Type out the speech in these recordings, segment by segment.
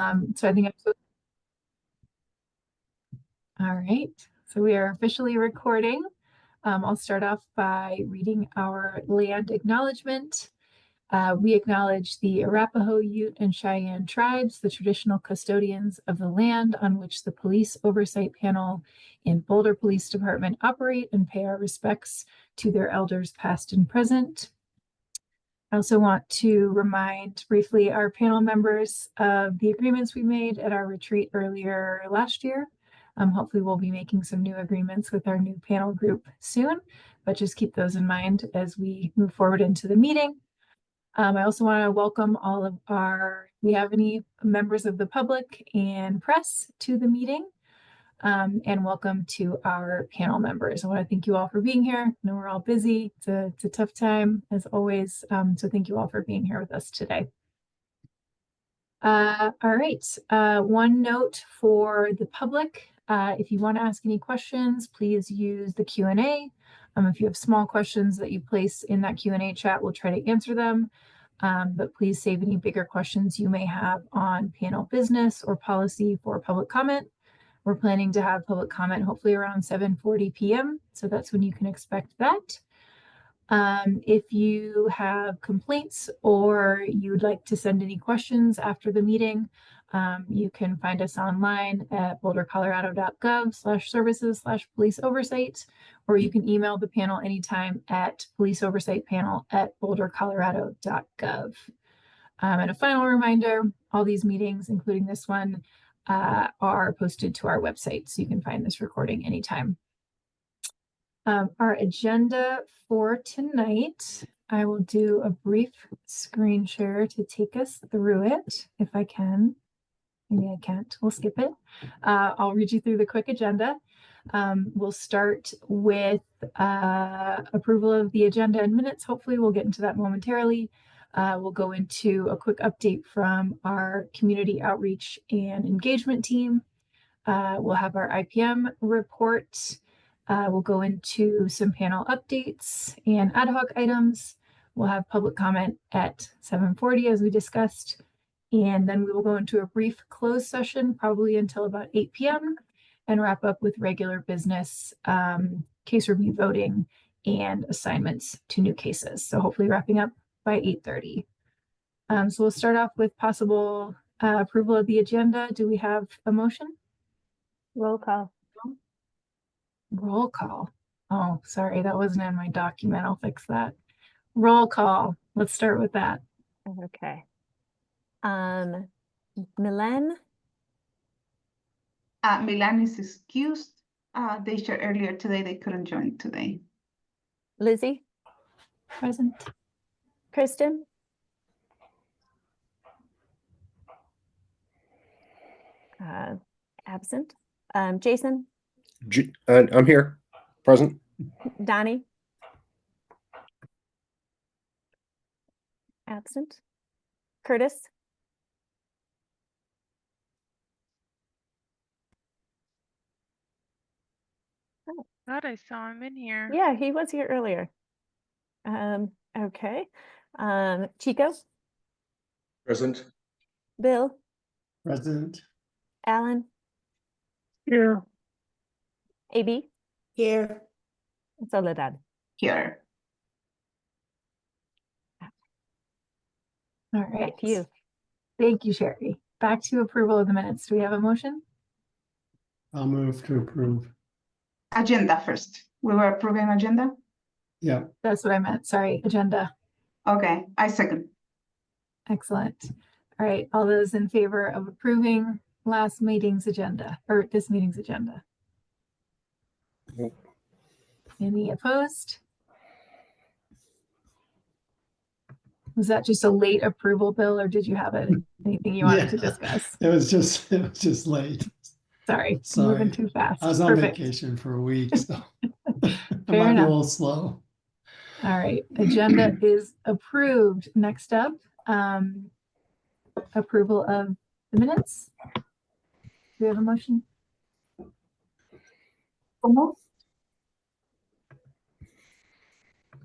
So I think all right. So we are officially recording. I'll start off by reading our land acknowledgement. We acknowledge the Arapaho, Ute, and Cheyenne tribes, the traditional custodians of the land on which the Police Oversight Panel and Boulder Police Department operate, and pay our respects to their elders past and present. I also want to remind briefly our panel members of the agreements we made at our retreat earlier last year. Hopefully we'll be making some new agreements with our new panel group soon, but just keep those in mind as we move forward into the meeting. I also want to welcome all of we have any members of the public and press to the meeting. And welcome to our panel members. I want to thank you all for being here. I know we're all busy. It's a tough time as always. So thank you all for being here with us today. All right. One note for the public. If you want to ask any questions, please use the Q&A. If you have small questions that you place in that Q&A chat, we'll try to answer them. But please save any bigger questions you may have on panel business or policy for public comment. We're planning to have public comment hopefully around 7:40 p.m. So that's when you can expect that. If you have complaints or you'd like to send any questions after the meeting, you can find us online at bouldercolorado.gov/services/police oversight, or you can email the panel anytime at policeoversightpanel@bouldercolorado.gov. And a final reminder, all these meetings, including this one, are posted to our website, so you can find this recording anytime. Our agenda for tonight, I will do a brief screen share to take us through it, if I can. Maybe I can't, we'll skip it. I'll read you through the quick agenda. We'll start with approval of the agenda and minutes. Hopefully we'll get into that momentarily. We'll go into a quick update from our community outreach and engagement team. We'll have our IPM report. We'll go into some panel updates and ad hoc items. We'll have public comment at 7:40 as we discussed. And then we will go into a brief closed session, probably until about 8 p.m. and wrap up with regular business, case review voting, and assignments to new cases. So hopefully wrapping up by 8:30. So we'll start off with possible approval of the agenda. Do we have a motion? Roll call. Roll call. Oh, sorry, that wasn't in my document. I'll fix that. Roll call. Let's start with that. Okay. Milan? Milan is excused. They shared earlier today. They couldn't join today. Lizzie? Present. Kristen? Absent. Jason? I'm here. Present. Donnie? Absent. Curtis? Thought I saw him in here. Yeah, he was here earlier. Okay. Chico? Present. Bill? Present. Alan? Here. AB? Here. Soledad? Here. All right. Back to you. Thank you, Sherry. Back to approval of the minutes. Do we have a motion? I'll move to approve. Agenda first. We were approving agenda? Yeah. That's what I meant. Sorry, agenda. Okay, I second. Excellent. All right. All those in favor of approving last meeting's agenda, or this meeting's agenda? Any opposed? Was that just a late approval, Bill, or did you have anything you wanted to discuss? It was just late. Sorry, Sorry. moving too fast. I was on Perfect. vacation for a week, so I Fair might be a enough. little slow. All right, agenda is approved. Next up, approval of the minutes. Do we have a motion?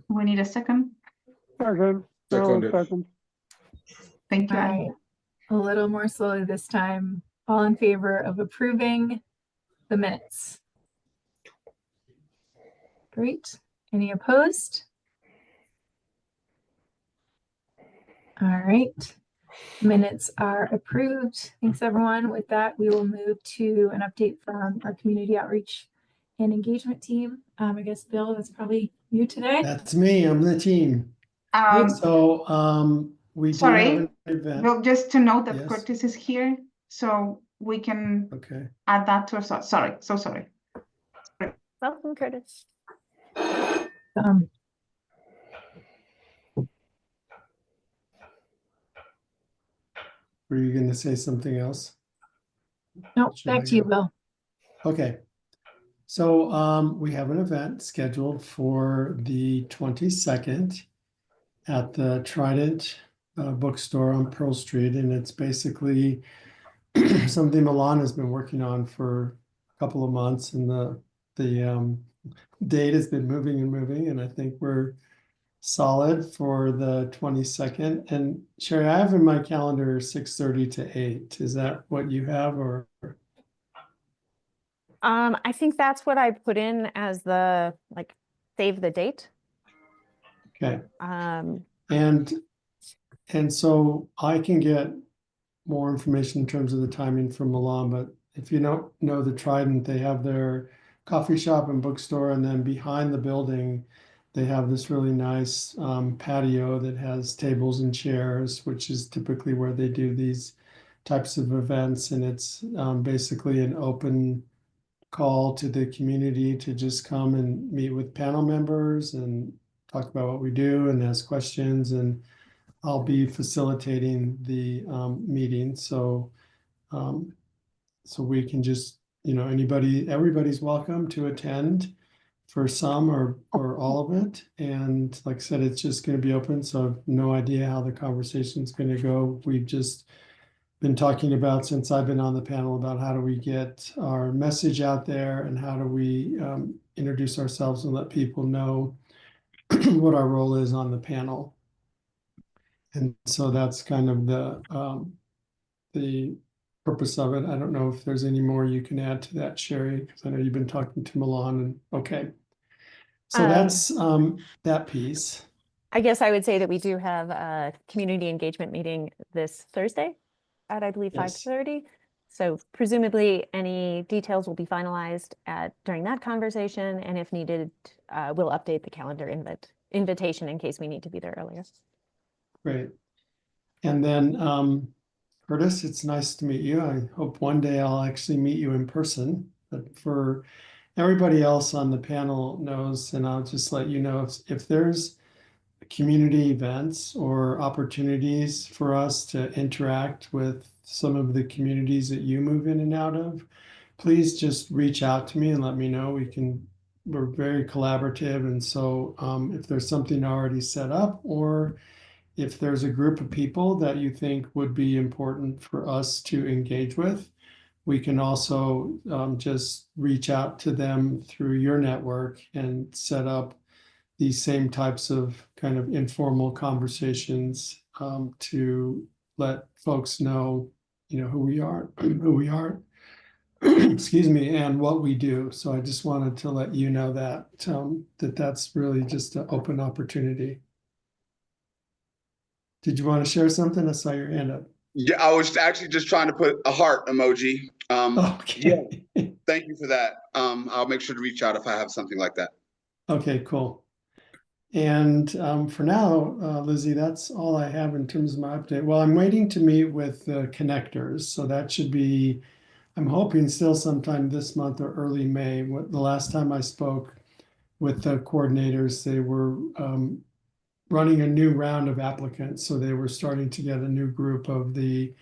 We need a second. Seconded. Thank you. All Anne. right. a little more slowly this time. All in favor of approving the minutes? Great. Any opposed? All right. Minutes are approved. Thanks, everyone. With that, we will move to an update from our community outreach and engagement team. I guess, Bill, that's probably you today. That's me. I'm the team. So, we do have Sorry, an event. Well, just to note that Yes. Curtis is here, so we can Okay. add that to our, sorry, so sorry. Welcome, Curtis. Um, Were you going to say something else? no, Should I back to you, go? Bill. Okay. So, we have an event scheduled for the 22nd at the Trident bookstore on Pearl Street, and it's basically something Milan has been working on for a couple of months, and the date has been moving and moving, and I think we're solid for the 22nd. And Sherry, I have in my calendar 6:30 to 8. Is that what you have, or? I think that's what I put in as the, like, save the date. Okay. Um, And so I can get more information in terms of the timing from Milan, but if you don't know the Trident, they have their coffee shop and bookstore, and then behind the building, they have this really nice patio that has tables and chairs, which is typically where they do these types of events. And it's basically an open call to the community to just come and meet with panel members and talk about what we do and ask questions. And I'll be facilitating the meeting. So we can just, everybody's welcome to attend for some or all of it. And like I said, it's just going to be open. So I have no idea how the conversation is going to go. We've just been talking about, since I've been on the panel, about how do we get our message out there and how do we introduce ourselves and let people know what our role is on the panel. And so that's kind of the purpose of it. I don't know if there's any more you can add to that, Sherry, because I know you've been talking to Milan, and okay. So that's that piece. I guess I would say that we do have a community engagement meeting this Thursday at, I believe, Yes. 5:30. So presumably any details will be finalized during that conversation, and if needed, we'll update the calendar invitation in case we need to be there earlier. Great. And then Curtis, it's nice to meet you. I hope one day I'll actually meet you in person. But for everybody else on the panel knows, and I'll just let you know, if there's community events or opportunities for us to interact with some of the communities that you move in and out of, please just reach out to me and let me know. We're very collaborative. And so if there's something already set up, or if there's a group of people that you think would be important for us to engage with, we can also just reach out to them through your network and set up these same types of kind of informal conversations to let folks know, who we are, excuse me, and what we do. So I just wanted to let you know that that's really just an open opportunity. Did you want to share something? I saw your hand up. Yeah, I was actually just trying to put a heart emoji. Okay. Yeah, thank you for that. I'll make sure to reach out if I have something like that. Okay, cool. And for now, Lizzie, that's all I have in terms of my update. Well, I'm waiting to meet with the connectors. So that should be, I'm hoping still sometime this month or early May. The last time I spoke with the coordinators, they were running a new round of applicants. So they were starting to get a new group of the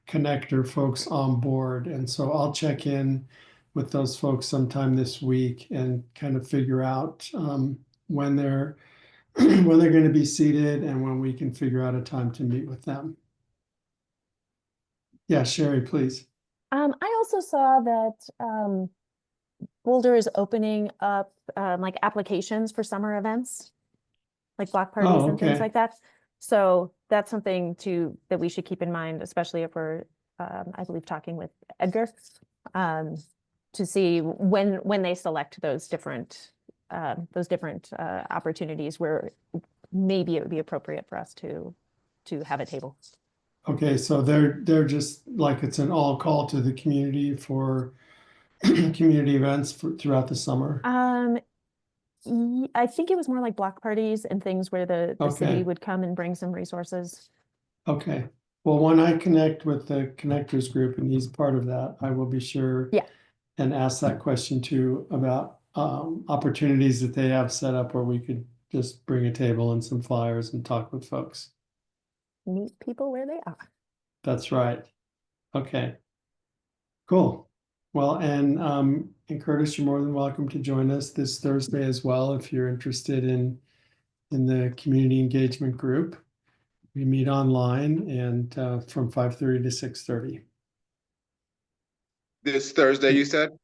connector folks on board. And so I'll check in with those folks sometime this week and kind of figure out when they're going to be seated and when we can figure out a time to meet with them. Yeah, Sherry, please. I also saw that Boulder is opening up like applications for summer events, like block parties and things okay. like that. So that's something that we should keep in mind, especially if we're, I believe, talking with Edgar, to see when they select those different opportunities where maybe it would be appropriate for us to have a table. Okay, so they're just like it's an all call to the community for community events throughout the summer. I think it was more like block parties and things where the city Okay. would come and bring some resources. Okay, well, when I connect with the connectors group and he's part of that, I will be sure. Yeah. And ask that question too about opportunities that they have set up where we could just bring a table and some flyers and talk with folks. Meet people where they are. That's right. Okay. Cool. Well, and Curtis, you're more than welcome to join us this Thursday as well if you're interested in the community engagement group. We meet online and from 5:30 to 6:30. This Thursday, you said?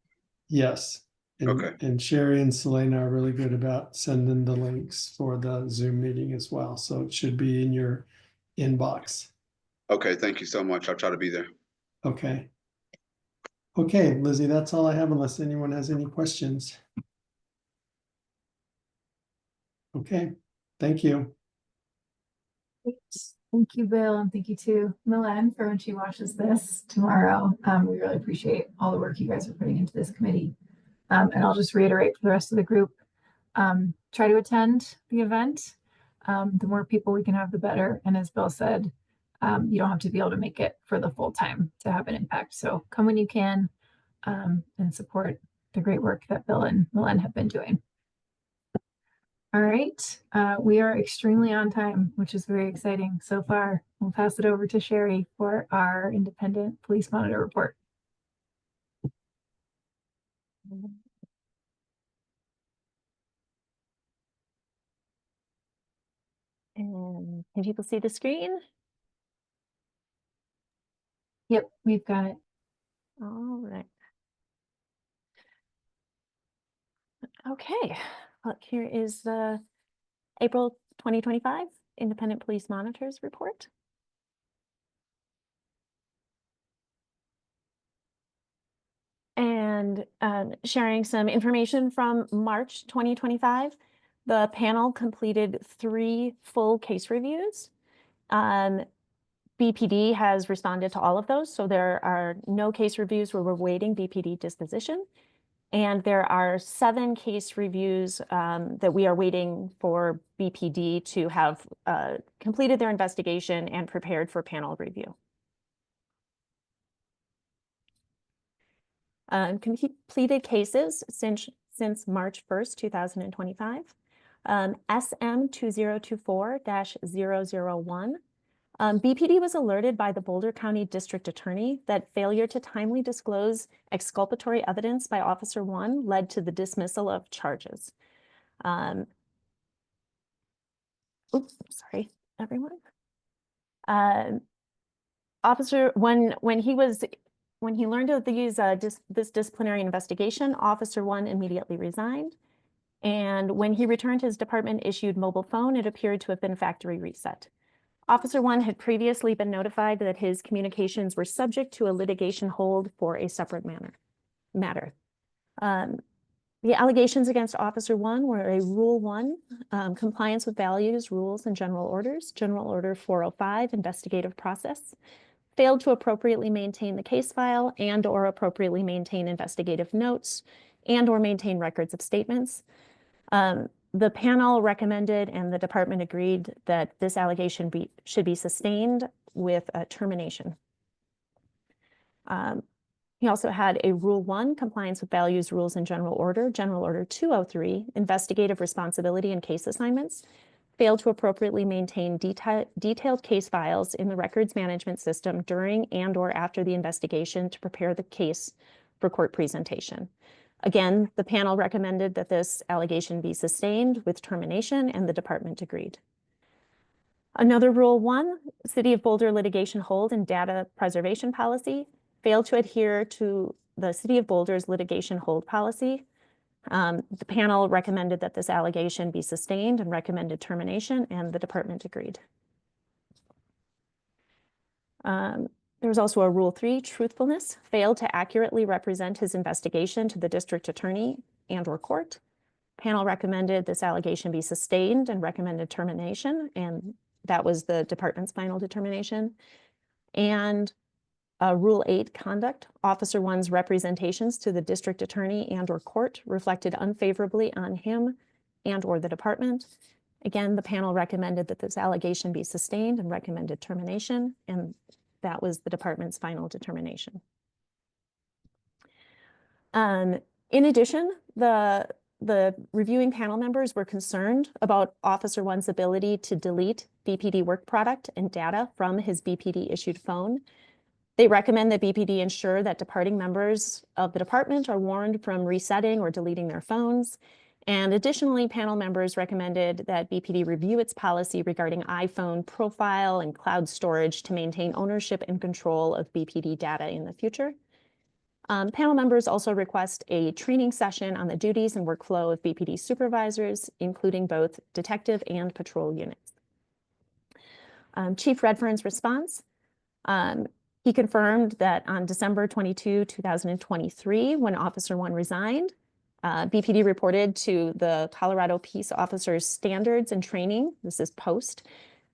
Yes. Okay. And Sherry and Selena are really good about sending the links for the Zoom meeting as well. So it should be in your inbox. Okay, thank you so much. I'll try to be there. Okay. Okay, Lizzie, that's all I have unless anyone has any questions. Okay, thank you. Great. Thank you, Bill, and thank you to Milan for when she watches this tomorrow. We really appreciate all the work you guys are putting into this committee. And I'll just reiterate for the rest of the group, try to attend the event. The more people we can have, the better. And as Bill said, you don't have to be able to make it for the full time to have an impact. So come when you can and support the great work that Bill and Milan have been doing. All right, we are extremely on time, which is very exciting so far. We'll pass it over to Sherry for our independent police monitor report. And can people see the screen? Yep, we've got it. All right. Okay, look, here is the April 2025 Independent Police Monitors Report. And sharing some information from March 2025, the panel completed 3 full case reviews. BPD has responded to all of those, so there are no case reviews where we're waiting BPD disposition. And there are 7 case reviews that we are waiting for BPD to have completed their investigation and prepared for panel review. Completed cases since March 1st, 2025. SM 2024-001. BPD was alerted by the Boulder County District Attorney that failure to timely disclose exculpatory evidence by Officer 1 led to the dismissal of charges. Oops, sorry, everyone. Officer, when he learned of these this disciplinary investigation, Officer 1 immediately resigned. And when he returned to his department-issued mobile phone, it appeared to have been factory reset. Officer 1 had previously been notified that his communications were subject to a litigation hold for a separate matter. The allegations against Officer 1 were a Rule 1, compliance with values, rules, and general orders, General Order 405, investigative process, failed to appropriately maintain the case file and or appropriately maintain investigative notes and or maintain records of statements. The panel recommended and the department agreed that this allegation should be sustained with a termination. He also had a Rule 1, compliance with values, rules, and general order, General Order 203, investigative responsibility and case assignments, failed to appropriately maintain detailed case files in the records management system during and or after the investigation to prepare the case for court presentation. Again, the panel recommended that this allegation be sustained with termination, and the department agreed. Another Rule 1, City of Boulder litigation hold and data preservation policy, failed to adhere to the City of Boulder's litigation hold policy. The panel recommended that this allegation be sustained and recommended termination, and the department agreed. There was also a Rule 3, truthfulness, failed to accurately represent his investigation to the district attorney and/or court. Panel recommended this allegation be sustained and recommended termination, and that was the department's final determination. And Rule 8, conduct, Officer 1's representations to the district attorney and/or court reflected unfavorably on him and/or the department. Again, the panel recommended that this allegation be sustained and recommended termination, and that was the department's final determination. In addition, the reviewing panel members were concerned about Officer 1's ability to delete BPD work product and data from his BPD-issued phone. They recommend that BPD ensure that departing members of the department are warned from resetting or deleting their phones. And additionally, panel members recommended that BPD review its policy regarding iPhone profile and cloud storage to maintain ownership and control of BPD data in the future. Panel members also request a training session on the duties and workflow of BPD supervisors, including both detective and patrol units. Chief Redfern's response. He confirmed that on December 22, 2023, when Officer 1 resigned, BPD reported to the Colorado Peace Officers Standards and Training, this is post,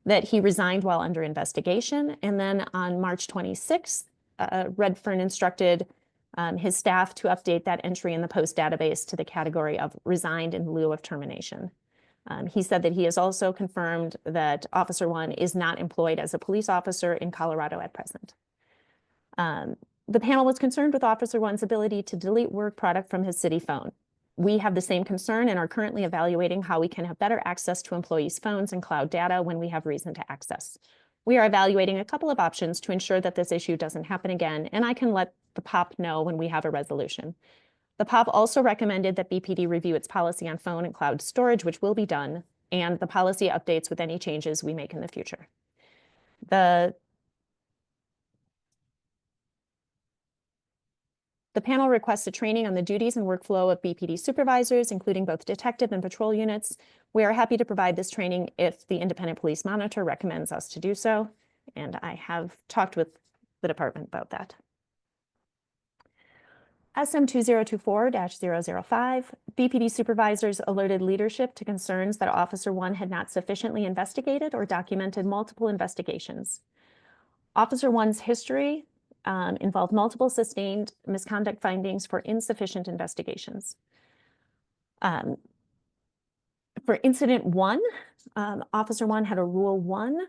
that he resigned while under investigation. And then on March 26th, Redfern instructed his staff to update that entry in the post database to the category of resigned in lieu of termination. He said that he has also confirmed that Officer 1 is not employed as a police officer in Colorado at present. The panel was concerned with Officer 1's ability to delete work product from his city phone. We have the same concern and are currently evaluating how we can have better access to employees' phones and cloud data when we have reason to access. We are evaluating a couple of options to ensure that this issue doesn't happen again, and I can let the POP know when we have a resolution. The POP also recommended that BPD review its policy on phone and cloud storage, which will be done, and the policy updates with any changes we make in the future. The panel requested training on the duties and workflow of BPD supervisors, including both detective and patrol units. We are happy to provide this training if the independent police monitor recommends us to do so, and I have talked with the department about that. SM 2024-005, BPD supervisors alerted leadership to concerns that Officer 1 had not sufficiently investigated or documented multiple investigations. Officer 1's history involved multiple sustained misconduct findings for insufficient investigations. For Incident 1, Officer 1 had a Rule 1,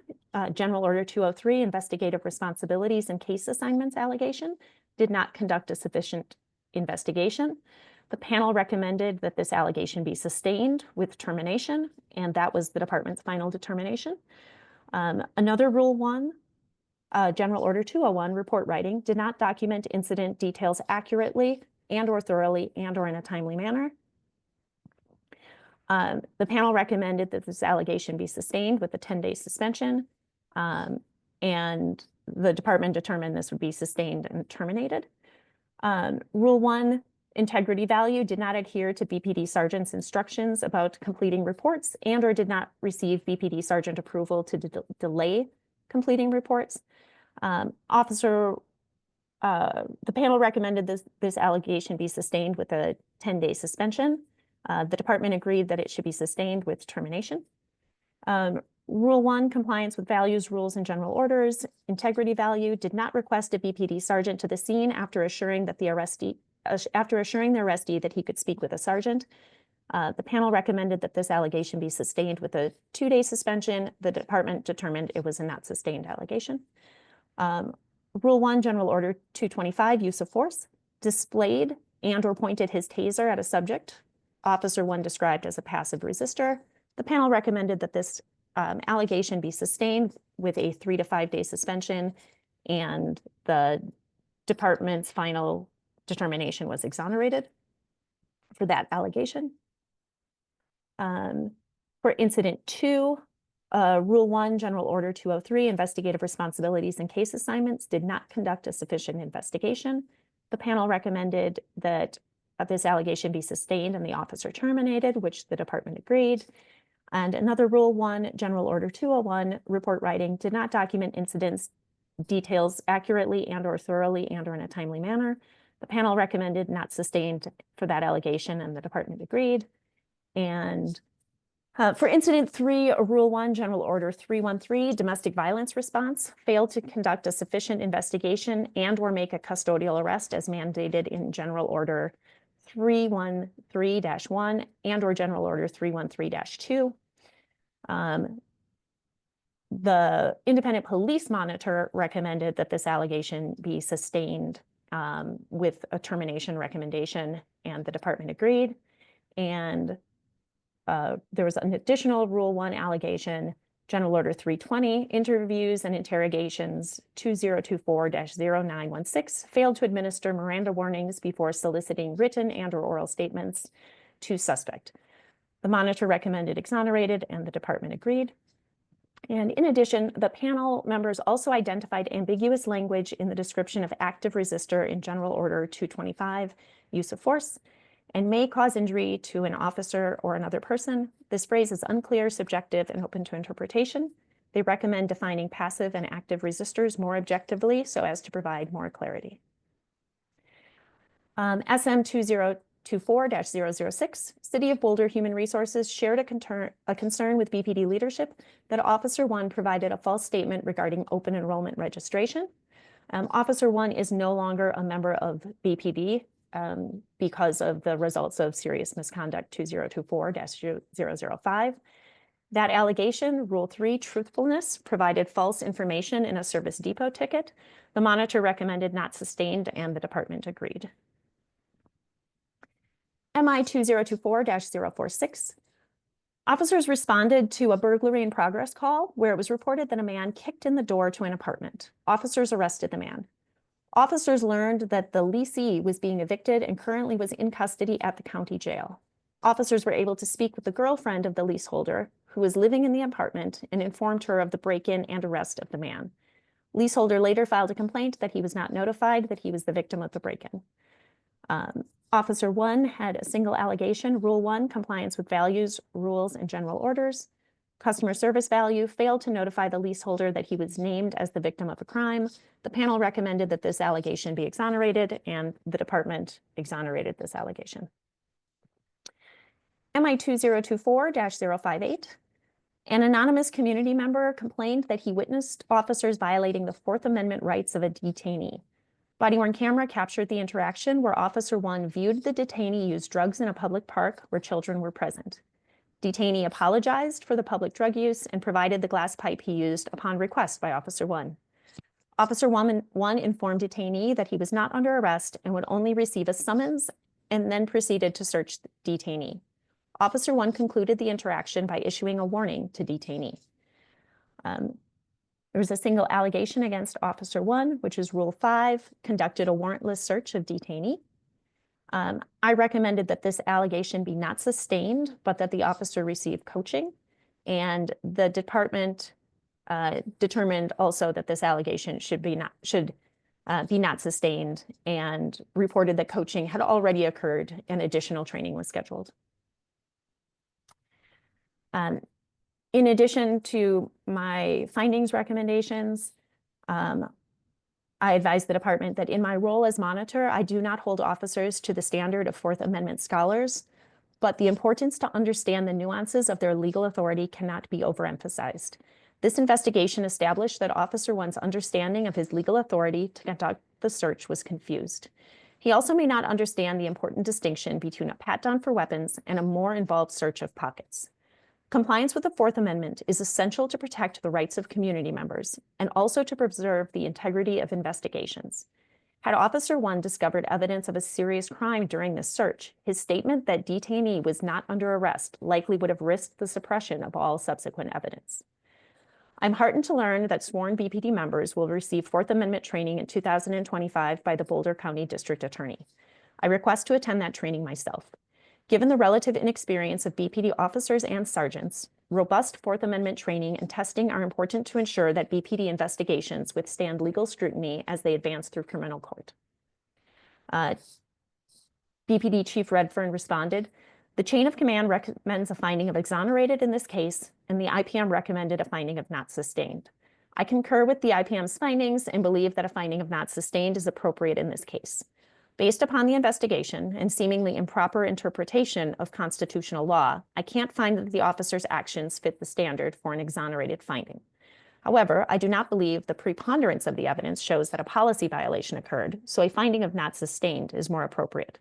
General Order 203, investigative responsibilities and case assignments allegation, did not conduct a sufficient investigation. The panel recommended that this allegation be sustained with termination, and that was the department's final determination. Another Rule 1, General Order 201, report writing, did not document incident details accurately and/or thoroughly and/or in a timely manner. The panel recommended that this allegation be sustained with a 10-day suspension, and the department determined this would be sustained and terminated. Rule 1, integrity value, did not adhere to BPD sergeant's instructions about completing reports and/or did not receive BPD sergeant approval to delay completing reports. The panel recommended this allegation be sustained with a 10-day suspension. The department agreed that it should be sustained with termination. Rule 1, compliance with values, rules, and general orders. Integrity value, did not request a BPD sergeant to the scene after assuring the arrestee that he could speak with a sergeant. The panel recommended that this allegation be sustained with a 2-day suspension. The department determined it was a not sustained allegation. Rule 1, General Order 225, use of force, displayed and/or pointed his taser at a subject, Officer 1 described as a passive resistor. The panel recommended that this allegation be sustained with a 3 to 5 day suspension, and the department's final determination was exonerated for that allegation. For Incident 2, Rule 1, General Order 203, investigative responsibilities and case assignments, did not conduct a sufficient investigation. The panel recommended that this allegation be sustained and the officer terminated, which the department agreed. And another Rule 1, General Order 201, report writing, did not document incidents details accurately and or thoroughly and or in a timely manner. The panel recommended not sustained for that allegation, and the department agreed. And for incident 3, Rule 1, General Order 313, domestic violence response, failed to conduct a sufficient investigation and or make a custodial arrest as mandated in General Order 313-1 and or General Order 313-2. The independent police monitor recommended that this allegation be sustained with a termination recommendation, and the department agreed. And there was an additional Rule 1 allegation, General Order 320, interviews and interrogations 2024-0916, failed to administer Miranda warnings before soliciting written and or oral statements to suspect. The monitor recommended exonerated, and the department agreed. And in addition, the panel members also identified ambiguous language in the description of active resistor in General Order 225, use of force, and may cause injury to an officer or another person. This phrase is unclear, subjective, and open to interpretation. They recommend defining passive and active resistors more objectively so as to provide more clarity. SM 2024-006, City of Boulder Human Resources shared a concern with BPD leadership that Officer 1 provided a false statement regarding open enrollment registration. Officer 1 is no longer a member of BPD because of the results of serious misconduct 2024-005. That allegation, Rule 3, truthfulness, provided false information in a service depot ticket. The monitor recommended not sustained, and the department agreed. MI 2024-046. Officers responded to a burglary in progress call where it was reported that a man kicked in the door to an apartment. Officers arrested the man. Officers learned that the leasee was being evicted and currently was in custody at the county jail. Officers were able to speak with the girlfriend of the leaseholder, who was living in the apartment, and informed her of the break-in and arrest of the man. Leaseholder later filed a complaint that he was not notified that he was the victim of the break-in. Officer 1 had a single allegation, Rule 1, compliance with values, rules, and general orders. Customer service value, failed to notify the leaseholder that he was named as the victim of a crime. The panel recommended that this allegation be exonerated, and the department exonerated this allegation. MI 2024-058. An anonymous community member complained that he witnessed officers violating the Fourth Amendment rights of a detainee. Body-worn camera captured the interaction where Officer 1 viewed the detainee use drugs in a public park where children were present. Detainee apologized for the public drug use and provided the glass pipe he used upon request by Officer 1. Officer 1 informed detainee that he was not under arrest and would only receive a summons, and then proceeded to search the detainee. Officer 1 concluded the interaction by issuing a warning to detainee. There was a single allegation against Officer 1, which is Rule 5, conducted a warrantless search of detainee. I recommended that this allegation be not sustained, but that the officer receive coaching. And the department determined also that this allegation should be not sustained, and reported that coaching had already occurred and additional training was scheduled. In addition to my findings recommendations, I advise the department that in my role as monitor, I do not hold officers to the standard of Fourth Amendment scholars, but the importance to understand the nuances of their legal authority cannot be overemphasized. This investigation established that Officer 1's understanding of his legal authority to conduct the search was confused. He also may not understand the important distinction between a pat-down for weapons and a more involved search of pockets. Compliance with the Fourth Amendment is essential to protect the rights of community members and also to preserve the integrity of investigations. Had Officer 1 discovered evidence of a serious crime during this search, his statement that detainee was not under arrest likely would have risked the suppression of all subsequent evidence. I'm heartened to learn that sworn BPD members will receive Fourth Amendment training in 2025 by the Boulder County District Attorney. I request to attend that training myself. Given the relative inexperience of BPD officers and sergeants, robust Fourth Amendment training and testing are important to ensure that BPD investigations withstand legal scrutiny as they advance through criminal court. BPD Chief Redfern responded, "The chain of command recommends a finding of exonerated in this case, and the IPM recommended a finding of not sustained. I concur with the IPM's findings and believe that a finding of not sustained is appropriate in this case. Based upon the investigation and seemingly improper interpretation of constitutional law, I can't find that the officer's actions fit the standard for an exonerated finding. However, I do not believe the preponderance of the evidence shows that a policy violation occurred, so a finding of not sustained is more appropriate.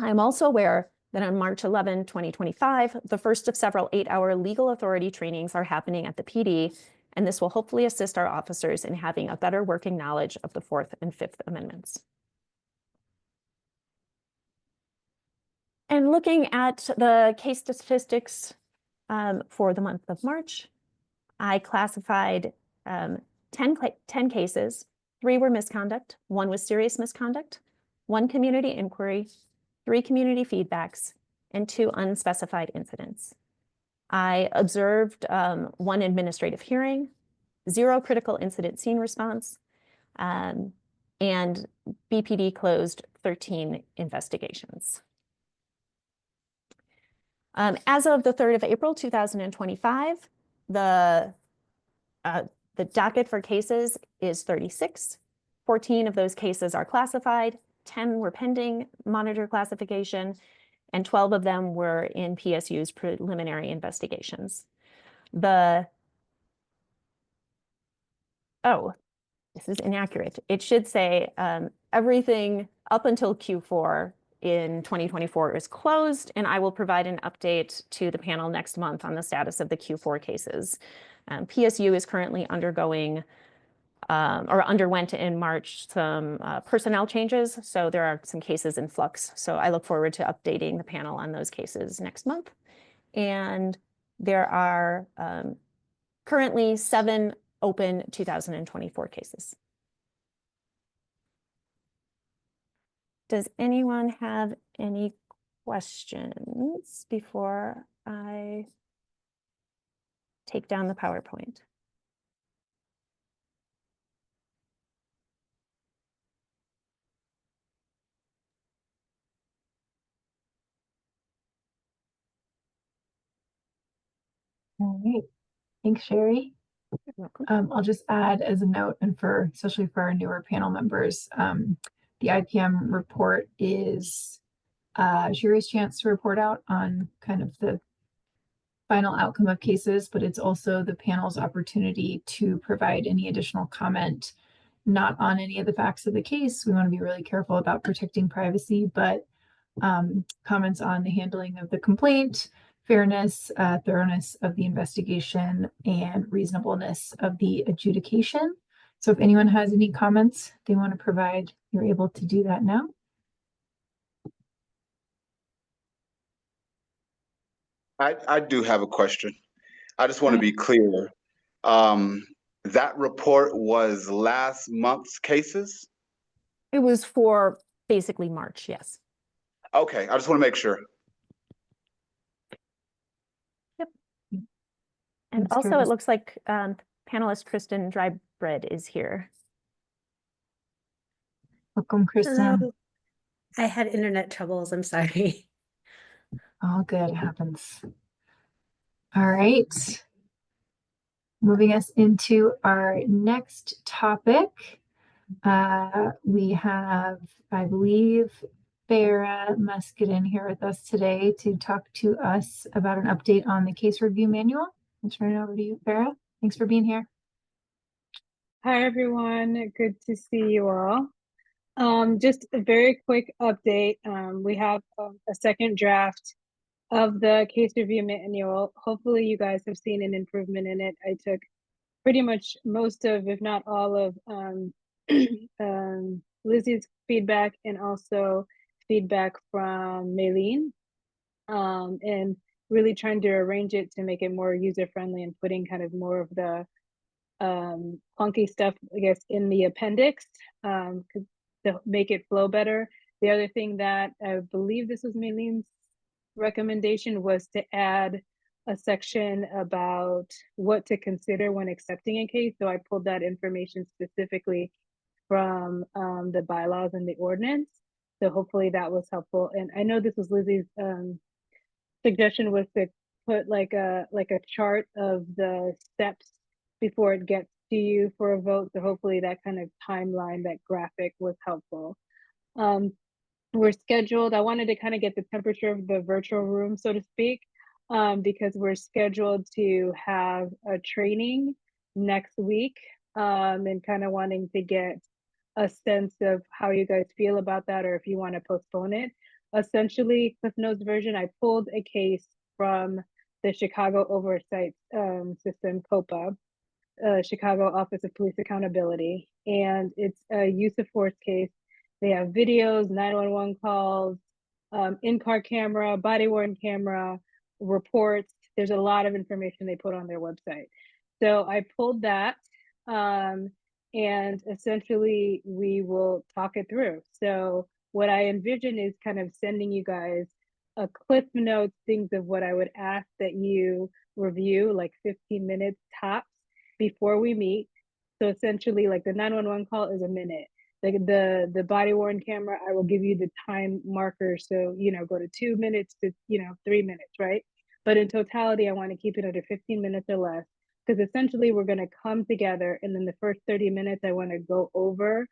I am also aware that on March 11, 2025, the first of several 8-hour legal authority trainings are happening at the PD, and this will hopefully assist our officers in having a better working knowledge of the Fourth and Fifth Amendments. And looking at the case statistics for the month of March, I classified 10 cases. 3 were misconduct, 1 was serious misconduct, 1 community inquiry, 3 community feedbacks, and 2 unspecified incidents. I observed 1 administrative hearing, 0 critical incident scene response, and BPD closed 13 investigations. As of the 3rd of April, 2025, the docket for cases is 36. 14 of those cases are classified, 10 were pending monitor classification, and 12 of them were in PSU's preliminary investigations. This is inaccurate. It should say everything up until Q4 in 2024 is closed, and I will provide an update to the panel next month on the status of the Q4 cases. PSU is currently undergoing or underwent in March some personnel changes, so there are some cases in flux. So I look forward to updating the panel on those cases next month. And there are currently 7 open 2024 cases. Does anyone have any questions before I take down the PowerPoint? All right. Thanks, Sherry. You're welcome. I'll just add as a note, and especially for our newer panel members, the IPM report is jury's chance to report out on kind of the final outcome of cases, but it's also the panel's opportunity to provide any additional comment, not on any of the facts of the case. We want to be really careful about protecting privacy, but comments on the handling of the complaint, fairness, thoroughness of the investigation, and reasonableness of the adjudication. So if anyone has any comments they want to provide, you're able to do that now. I do have a question. I just want to be clear. That report was last month's cases? It was for basically March, yes. Okay, I just want to make sure. Yep. And Thanks, also Curtis. it looks like panelist Kristen Drybread is here. Welcome, Kristen. Hello. I had internet troubles. I'm sorry. All good, happens. All right. Moving us into our next topic. We have, I believe, Farah Muscadin here with us today to talk to us about an update on the case review manual. I'll turn it over to you, Farah. Thanks for being here. Hi, everyone. Good to see you all. Just a very quick update. We have a second draft of the case review manual. Hopefully you guys have seen an improvement in it. I took pretty much most of, if not all of, Lizzie's feedback and also feedback from Maylene, and really trying to arrange it to make it more user-friendly and putting kind of more of the clunky stuff, I guess, in the appendix to make it flow better. The other thing that I believe this was Maylene's recommendation was to add a section about what to consider when accepting a case. So I pulled that information specifically from the bylaws and the ordinance. So hopefully that was helpful. And I know this was Lizzie's suggestion was to put like a chart of the steps before it gets to you for a vote. So hopefully that kind of timeline, that graphic was helpful. We're scheduled, I wanted to kind of get the temperature of the virtual room, so to speak, because we're scheduled to have a training next week, and kind of wanting to get a sense of how you guys feel about that, or if you want to postpone it. Essentially, Cliff Notes version, I pulled a case from the Chicago Oversight System, COPA, Chicago Office of Police Accountability, and it's a use of force case. They have videos, 911 calls, in-car camera, body-worn camera, reports. There's a lot of information they put on their website. So I pulled that, and essentially we will talk it through. So what I envision is kind of sending you guys a Cliff Notes, things of what I would ask that you review, like 15 minutes tops before we meet. So essentially, like the 911 call is a minute. Like the body worn camera, I will give you the time marker. So, you know, go to 2 minutes to, 3 minutes, right? But in totality, I want to keep it under 15 minutes or less, because essentially we're going to come together, and then the first 30 minutes, I want to go over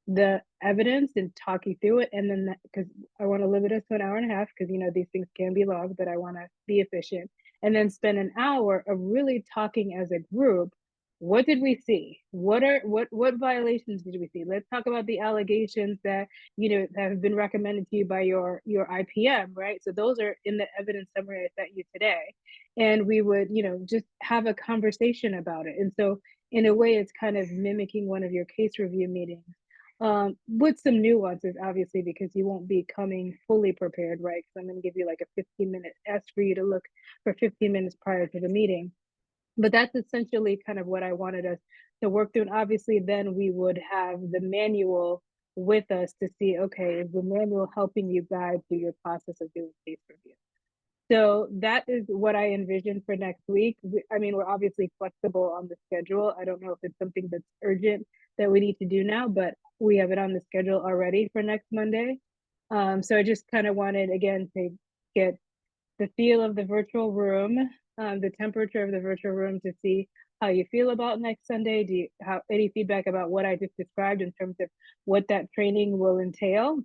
the evidence and talk you through it. And then, because I want to limit us to an hour and a half, because, these things can be long, but I want to be efficient. And then spend an hour of really talking as a group. What did we see? What violations did we see? Let's talk about the allegations that that have been recommended to you by your IPM, right? So those are in the evidence summary I sent you today, and we would just have a conversation about it. And so in a way, it's kind of mimicking one of your case review meetings, with some nuances, obviously, because you won't be coming fully prepared, right? Because I'm going to give you like a 15-minute ask for you to look for 15 minutes prior to the meeting. But that's essentially kind of what I wanted us to work through. And obviously, then we would have the manual with us to see, okay, is the manual helping you guide through your process of doing case review? So that is what I envision for next week. We're obviously flexible on the schedule. I don't know if it's something that's urgent that we need to do now, but we have it on the schedule already for next Monday. So I just kind of wanted, again, to get the feel of the virtual room, the temperature of the virtual room, to see how you feel about next Sunday. Do you have any feedback about what I just described in terms of what that training will entail?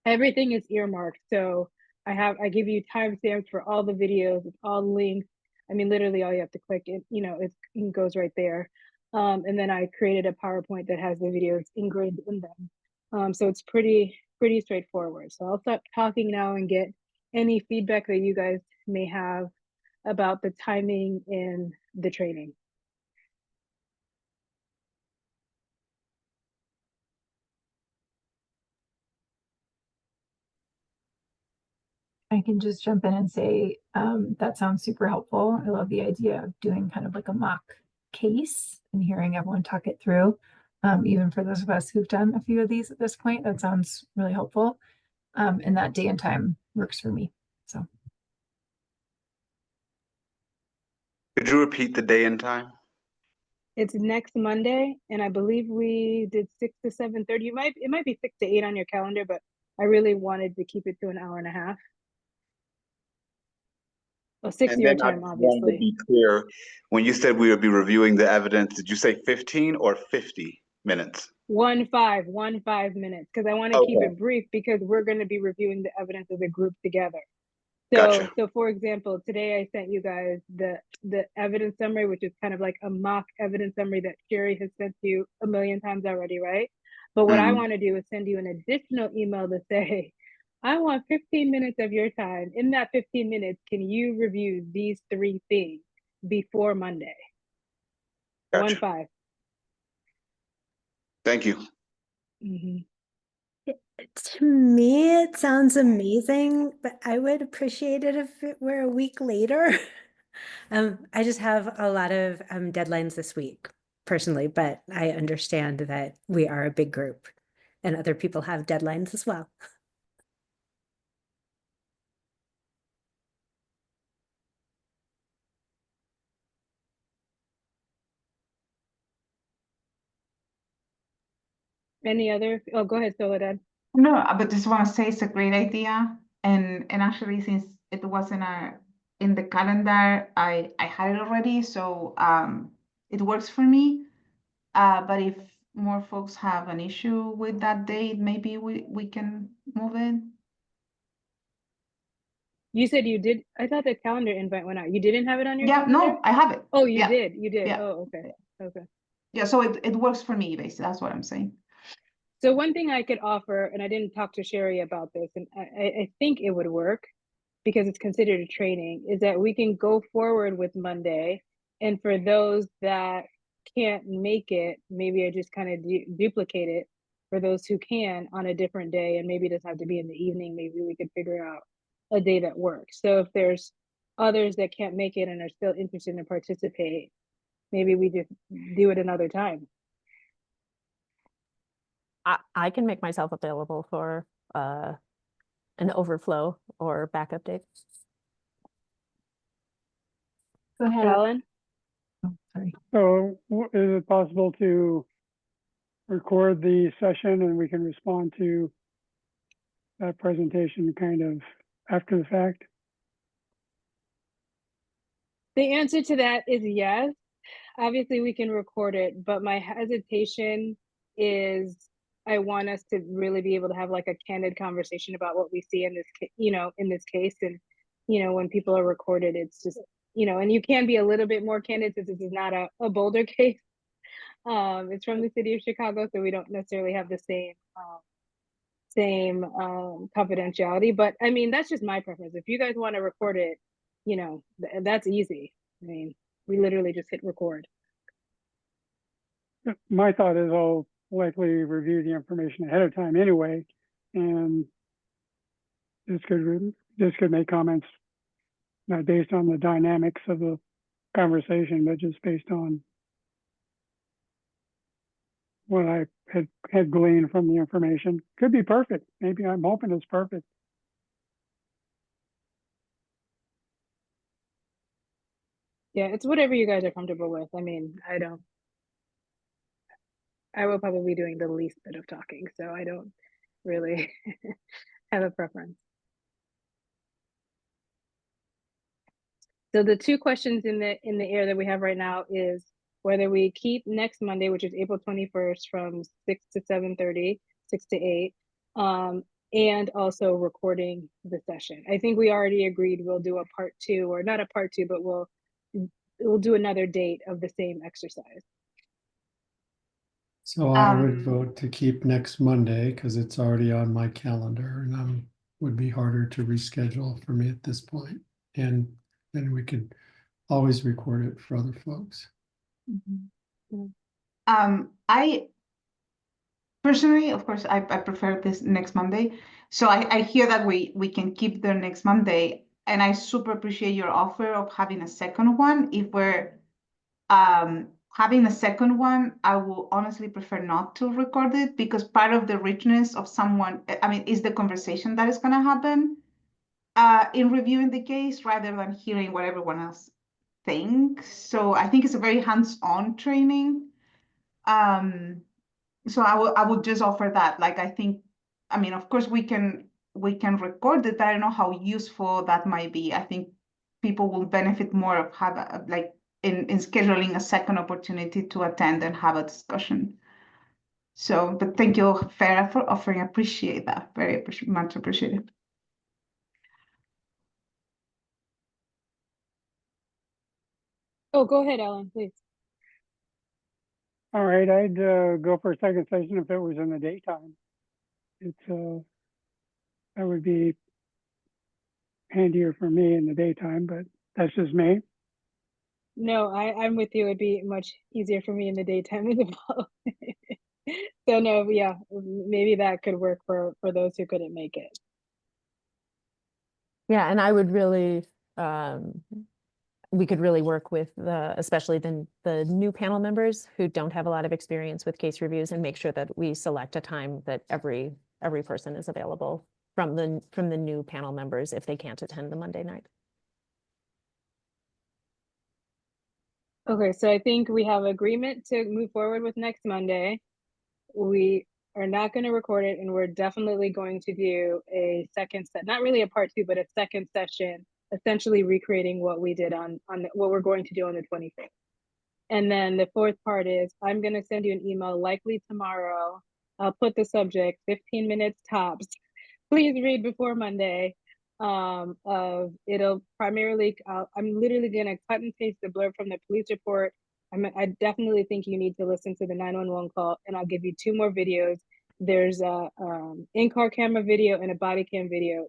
Everything is earmarked. So I give you timestamps for all the videos, it's all linked. Literally all you have to click it, it goes right there. And then I created a PowerPoint that has the videos ingrained in them. So it's pretty straightforward. So I'll stop talking now and get any feedback that you guys may have about the timing in the training. I can just jump in and say that sounds super helpful. I love the idea of doing kind of like a mock case and hearing everyone talk it through. Even for those of us who've done a few of these at this point, that sounds really helpful. And that day and time works for me. So. Could you repeat the day and time? It's next Monday, and I believe we did 6 to 7:30. It might be 6 to 8 on your calendar, but I really wanted to keep it to an hour and a half. Well, 6 your time, obviously. To be clear, when you said we would be reviewing the evidence, did you say 15 or 50 minutes? 15 minutes, because I want to keep it brief, because we're going to be reviewing the evidence as a group together. Gotcha. So for example, today I sent you guys the evidence summary, which is kind of like a mock evidence summary that Sherry has sent you a million times already, right? But what I want to do is send you an additional email to say, I want 15 minutes of your time. In that 15 minutes, can you review these 3 things before Monday? Gotcha. 15. Thank you. Mm-hmm. To me, it sounds amazing, but I would appreciate it if it were a week later. I just have a lot of deadlines this week personally, but I understand that we are a big group and other people have deadlines as well. Any other? Oh, go ahead, Soledad. No, but just want to say it's a great idea, and actually, since it wasn't in the calendar, I had it already, so it works for me. But if more folks have an issue with that date, maybe we can move it. You said you did. I thought the calendar invite went out. You didn't have it on your Yeah, calendar? no, I have it. Oh, you Yeah. did. You did. Yeah. Oh, okay. Okay. Yeah, so it works for me, basically. That's what I'm saying. So one thing I could offer, and I didn't talk to Sherry about this, and I think it would work because it's considered a training, is that we can go forward with Monday. And for those that can't make it, maybe I just kind of duplicate it for those who can on a different day. And maybe it doesn't have to be in the evening. Maybe we could figure out a day that works. So if there's others that can't make it and are still interested in participate, maybe we just do it another time. I can make myself available for an overflow or backup date. Go ahead. Alan? Oh, sorry. So is it possible to record the session and we can respond to that presentation kind of after the fact? The answer to that is yes. Obviously, we can record it, but my hesitation is I want us to really be able to have like a candid conversation about what we see in this, in this case. And, when people are recorded, it's just, and you can be a little bit more candid since this is not a Boulder case. It's from the city of Chicago, so we don't necessarily have the same confidentiality. But I mean, that's just my preference. If you guys want to record it, that's easy. I mean, we literally just hit record. My thought is I'll likely review the information ahead of time anyway, and this could make comments not based on the dynamics of the conversation, but just based on what I had gleaned from the information. Could be perfect. Maybe I'm hoping it's perfect. Yeah, it's whatever you guys are comfortable with. I mean, I will probably be doing the least bit of talking, so I don't really have a preference. So the two questions in the air that we have right now is whether we keep next Monday, which is April 21st from 6 to 7:30, 6 to 8, and also recording the session. I think we already agreed we'll do a part 2, or not a part 2, but we'll do another date of the same exercise. So I would vote to keep next Monday because it's already on my calendar and would be harder to reschedule for me at this point. And then we could always record it for other folks. I personally, of course, I prefer this next Monday. So I hear that we can keep the next Monday, and I super appreciate your offer of having a second one. If we're having a second one, I will honestly prefer not to record it because part of the richness of is the conversation that is going to happen in reviewing the case rather than hearing what everyone else thinks. So I think it's a very hands-on training. So I would just offer that. Like, of course we can record it, but I don't know how useful that might be. I think people will benefit more of in scheduling a second opportunity to attend and have a discussion. So, but thank you, Farah, for offering. I appreciate that. Very much appreciated. Oh, go ahead, Ellen, please. All right, I'd go for a second session if it was in the daytime. That would be handier for me in the daytime, but that's just me. No, I'm with you. It'd be much easier for me in the daytime as well. So no, yeah, maybe that could work for those who couldn't make it. Yeah, and I would really, we could really work with especially the new panel members who don't have a lot of experience with case reviews, and make sure that we select a time that every person is available from the new panel members if they can't attend the Monday night. Okay, so I think we have agreement to move forward with next Monday. We are not going to record it, and we're definitely going to do a second set, not really a part 2, but a second session, essentially recreating what we did on what we're going to do on the 25th. And then the fourth part is I'm going to send you an email likely tomorrow. I'll put the subject 15 minutes tops. Please read before Monday. Of it'll primarily, I'm literally going to cut and paste the blurb from the police report. I definitely think you need to listen to the 911 call, and I'll give you 2 more videos. There's a in-car camera video and a body cam video.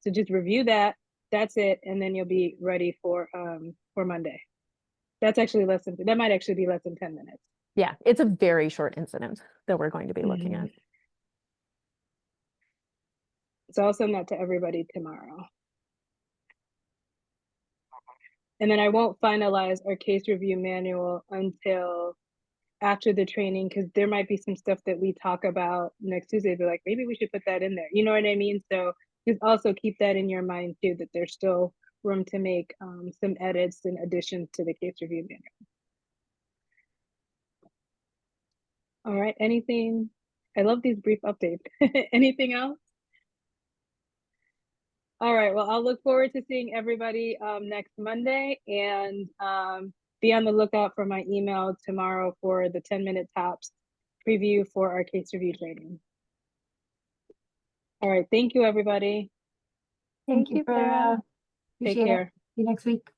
So just review that. That's it, and then you'll be ready for Monday. That's actually that might actually be less than 10 minutes. Yeah, it's a very short incident that we're going to be looking at. So I'll send that to everybody tomorrow. And then I won't finalize our case review manual until after the training, because there might be some stuff that we talk about next Tuesday. Be like, maybe we should put that in there. You know what I mean? So just also keep that in your mind too, that there's still room to make some edits and additions to the case review manual. All right, anything? I love these brief updates. Anything else? All right, well, I'll look forward to seeing everybody next Monday, and be on the lookout for my email tomorrow for the 10-minute tops preview for our case review training. All right, thank you, everybody. Thank you, Clara. Take Appreciate it. care. See you next week.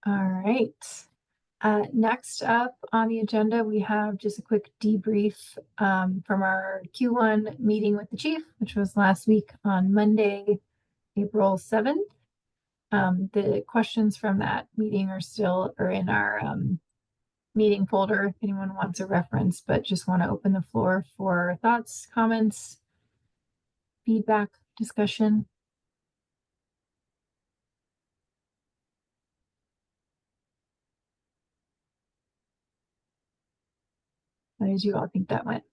All right. Next up on the agenda, we have just a quick debrief from our Q1 meeting with the chief, which was last week on Monday, April 7th. The questions from that meeting are in our meeting folder if anyone wants a reference, but just want to open the floor for thoughts, comments, feedback, discussion. How did you all think that went?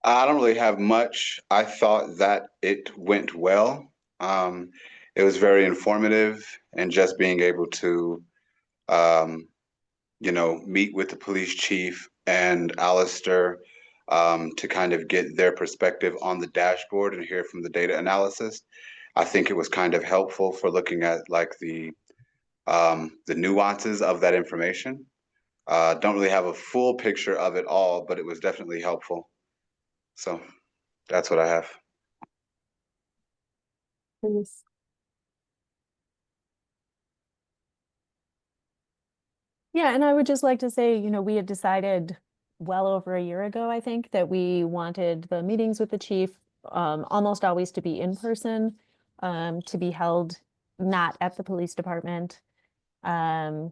I don't really have much. I thought that it went well. It was very informative, and just being able to, meet with the police chief and Alistair to kind of get their perspective on the dashboard and hear from the data analysis. I think it was kind of helpful for looking at like the nuances of that information. Don't really have a full picture of it all, but it was definitely helpful. So that's what I have. Please. Yeah, and I would just like to say, we had decided well over a year ago, I think, that we wanted the meetings with the chief almost always to be in person, to be held not at the police department. And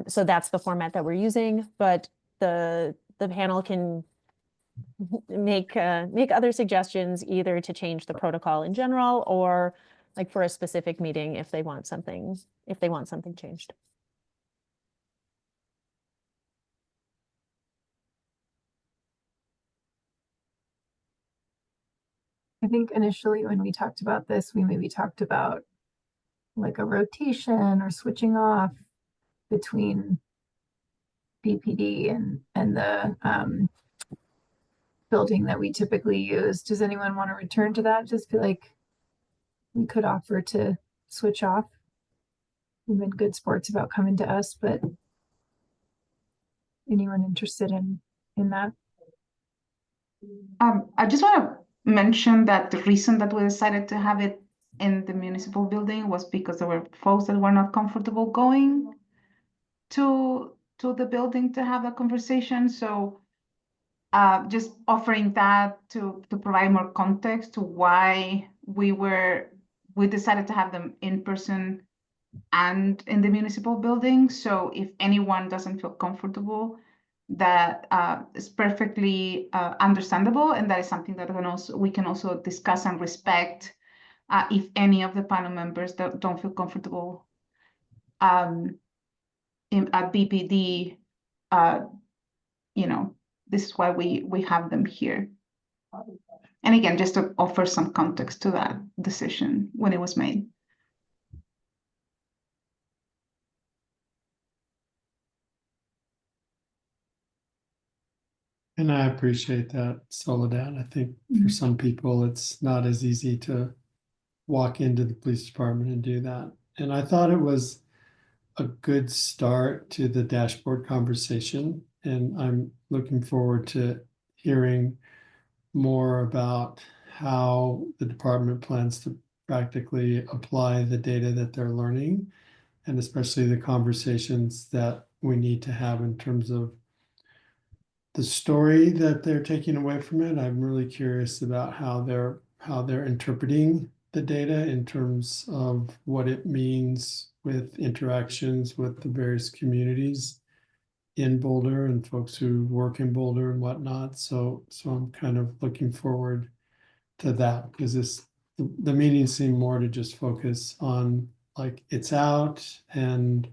so that's the format that we're using, but the panel can make other suggestions, either to change the protocol in general or like for a specific meeting if they want something changed. I think initially when we talked about this, we maybe talked about like a rotation or switching off between BPD and the building that we typically use. Does anyone want to return to that? Just feel like we could offer to switch off. We've been good sports about coming to us, but anyone interested in that? I just want to mention that the reason that we decided to have it in the municipal building was because there were folks that were not comfortable going to the building to have a conversation. So just offering that to provide more context to why we decided to have them in person and in the municipal building. So if anyone doesn't feel comfortable, that is perfectly understandable, and that is something that we can also discuss and respect if any of the panel members don't feel comfortable at BPD. This is why we have them here. And again, just to offer some context to that decision when it was made. And I appreciate that, Soledad. I think for some people, it's not as easy to walk into the police department and do that. And I thought it was a good start to the dashboard conversation. And I'm looking forward to hearing more about how the department plans to practically apply the data that they're learning, and especially the conversations that we need to have in terms of the story that they're taking away from it. I'm really curious about how they're interpreting the data in terms of what it means with interactions with the various communities in Boulder and folks who work in Boulder and whatnot. So I'm kind of looking forward to that, because the meeting seemed more to just focus on like it's out, and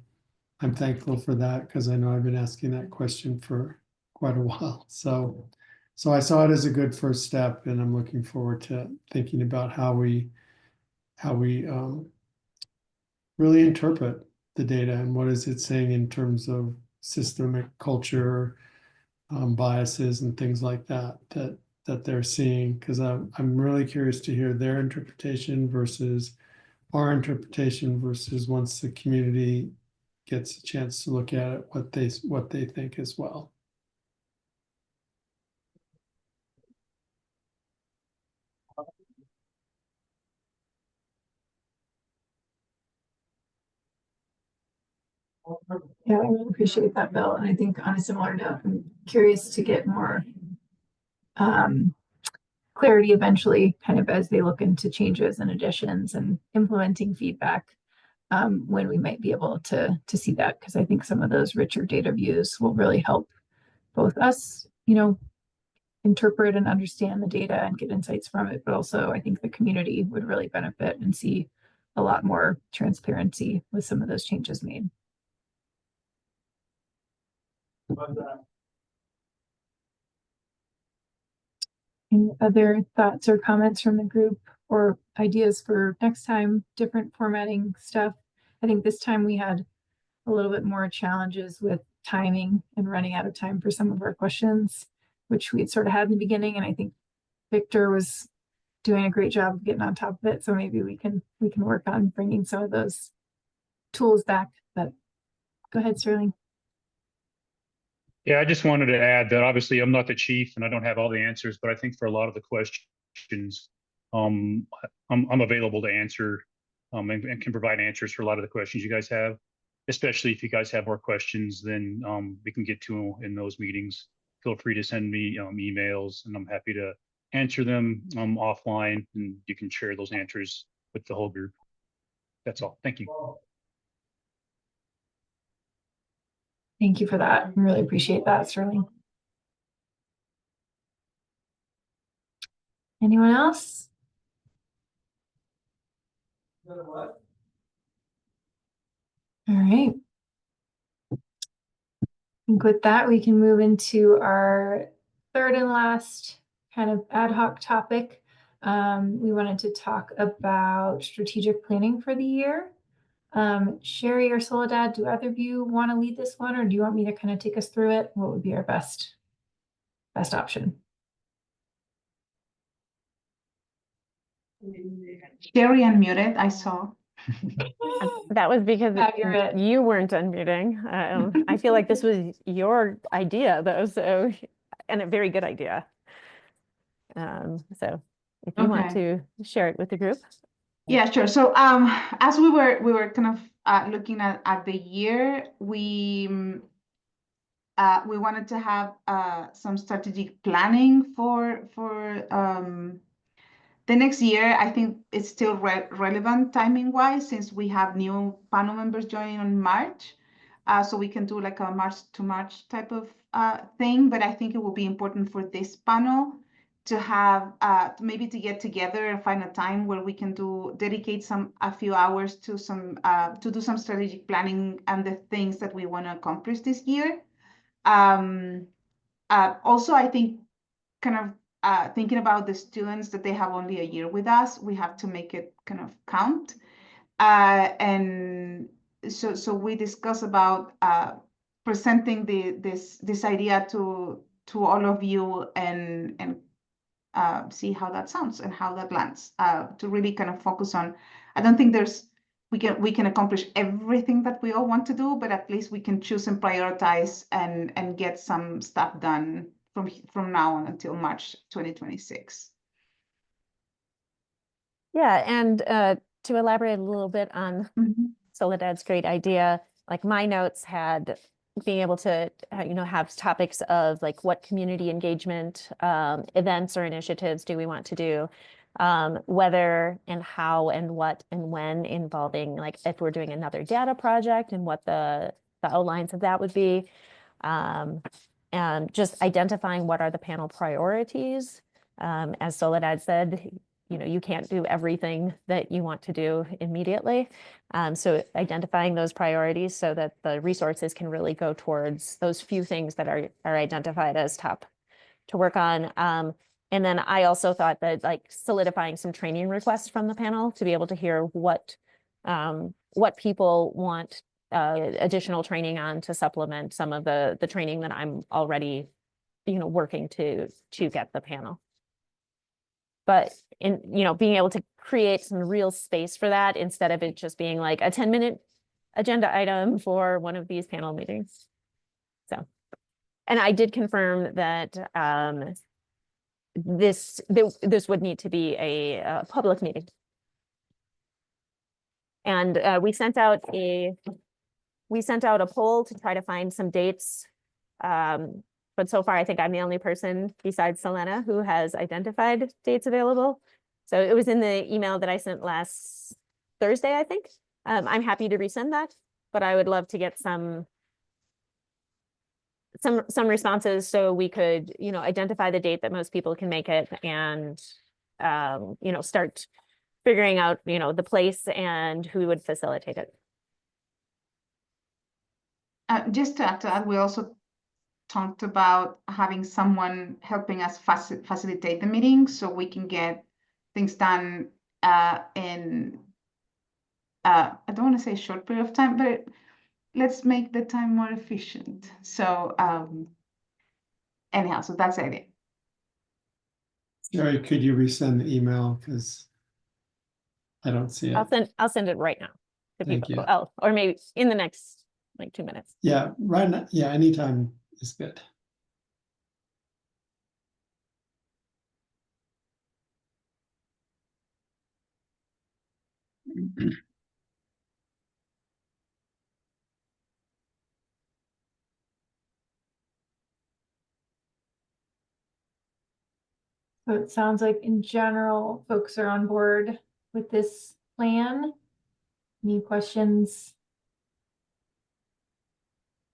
I'm thankful for that because I know I've been asking that question for quite a while. So I saw it as a good first step, and I'm looking forward to thinking about how we really interpret the data and what is it saying in terms of systemic culture, biases and things like that they're seeing, because I'm really curious to hear their interpretation versus our interpretation, versus once the community gets a chance to look at it, what they think as well. Yeah, I really appreciate that, Bill. And I think on a similar note, I'm curious to get more clarity eventually, kind of as they look into changes and additions and implementing feedback, when we might be able to see that, because I think some of those richer data views will really help both us, interpret and understand the data and get insights from it, but also I think the community would really benefit and see a lot more transparency with some of those changes made. Any other thoughts or comments from the group, or ideas for next time, different formatting stuff? I think this time we had a little bit more challenges with timing and running out of time for some of our questions, which we had sort of had in the beginning. And I think Victor was doing a great job of getting on top of it. So maybe we can work on bringing some of those tools back. But go ahead, Sterling. Yeah, I just wanted to add that obviously I'm not the chief and I don't have all the answers, but I think for a lot of the questions, I'm available to answer and can provide answers for a lot of the questions you guys have, especially if you guys have more questions than we can get to in those meetings. Feel free to send me emails and I'm happy to answer them offline, and you can share those answers with the whole group. That's all. Thank you. Thank you for that. I really appreciate that, Sterling. Anyone else? All right. I think with that, we can move into our third and last kind of ad hoc topic. We wanted to talk about strategic planning for the year. Sherry or Soledad, do either of you want to lead this one, or do you want me to kind of take us through it? What would be our best option? Sherry unmuted, I saw. That was because Accurate. you weren't unmuting. I feel like this was your idea though, so, and a very good idea. So if you want to share it with the group. Yeah, sure. So as we were kind of looking at the year, we wanted to have some strategic planning for the next year. I think it's still relevant timing wise, since we have new panel members joining on March. So we can do like a March to March type of thing, but I think it will be important for this panel to have maybe to get together and find a time where we can dedicate a few hours to do some strategic planning and the things that we want to accomplish this year. Also, I think kind of thinking about the students that they have only a year with us, we have to make it kind of count. And so we discuss about presenting this idea to to all of you and see how that sounds and how that lands. To really kind of focus on, I don't think we can accomplish everything that we all want to do, but at least we can choose and prioritize and get some stuff done from now on until March 2026. Yeah, and to elaborate a little bit on Soledad's great idea, like my notes had being able to, have topics of like what community engagement events or initiatives do we want to do, whether and how and what and when, involving like if we're doing another data project and what the outlines of that would be, and just identifying what are the panel priorities. As Soledad said, you can't do everything that you want to do immediately. So identifying those priorities so that the resources can really go towards those few things that are identified as top to work on. And then I also thought that like solidifying some training requests from the panel to be able to hear what people want additional training on to supplement some of the training that I'm already, working to get the panel. But being able to create some real space for that instead of it just being like a 10-minute agenda item for one of these panel meetings. So, and I did confirm that this would need to be a public meeting. And we sent out a poll to try to find some dates. But so far, I think I'm the only person besides Selena who has identified dates available. So it was in the email that I sent last Thursday, I think. I'm happy to resend that, but I would love to get some responses so we could, identify the date that most people can make it and, start figuring out, the place and who would facilitate it. Just to add to that, we also talked about having someone helping us facilitate the meeting so we can get things done in I don't want to say short period of time, but let's make the time more efficient. So anyhow, so that's the idea. Jerry, could you resend the email because I don't see it. I'll send it right now to Thank people. you. Oh, or maybe in the next like 2 minutes. Yeah, right now. Yeah, anytime is good. So it sounds like in general, folks are on board with this plan. Any questions?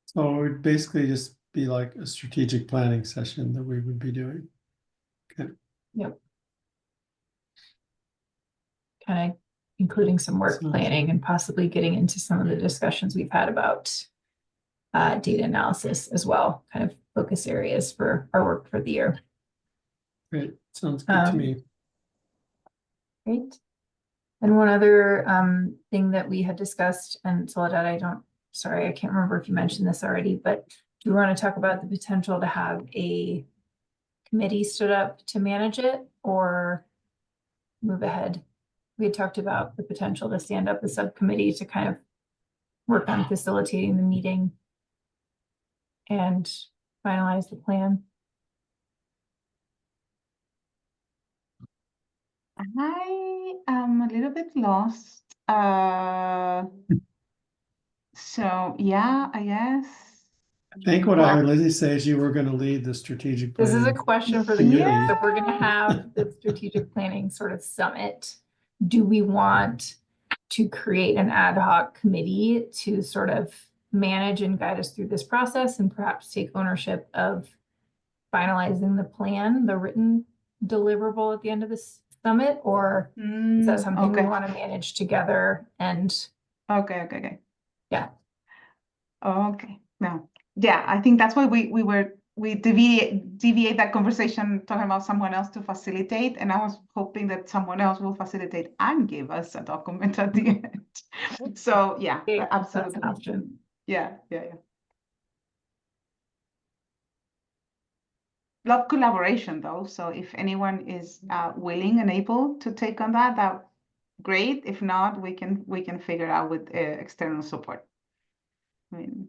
So it would basically just be like a strategic planning session that we would be doing. Okay. Yep. Kind of including some work Sounds planning and possibly getting into some of the discussions we've had about data analysis as well, kind of focus areas for our work for the year. Great. Sounds good to me. Great. And one other thing that we had discussed, and Soledad, I can't remember if you mentioned this already, but do you want to talk about the potential to have a committee stood up to manage it or move ahead? We had talked about the potential to stand up a subcommittee to kind of work on facilitating the meeting and finalize the plan. I am a little bit lost. So yeah, I guess. I think what I heard Lizzie say is you were going to lead the strategic This planning. is a question for the committee. committee. So if we're going to have the strategic planning sort of summit, do we want to create an ad hoc committee to sort of manage and guide us through this process and perhaps take ownership of finalizing the plan, the written deliverable at the end of this summit? Or is that something we want to manage together? And Okay. Yeah. Okay. No. Yeah, I think that's why we deviate that conversation talking about someone else to facilitate, and I was hoping that someone else will facilitate and give us a document at the end. So yeah, That's absolutely. an option. Yeah. love collaboration though. So if anyone is willing and able to take on that, that great. If not, we can figure out with external support. I mean,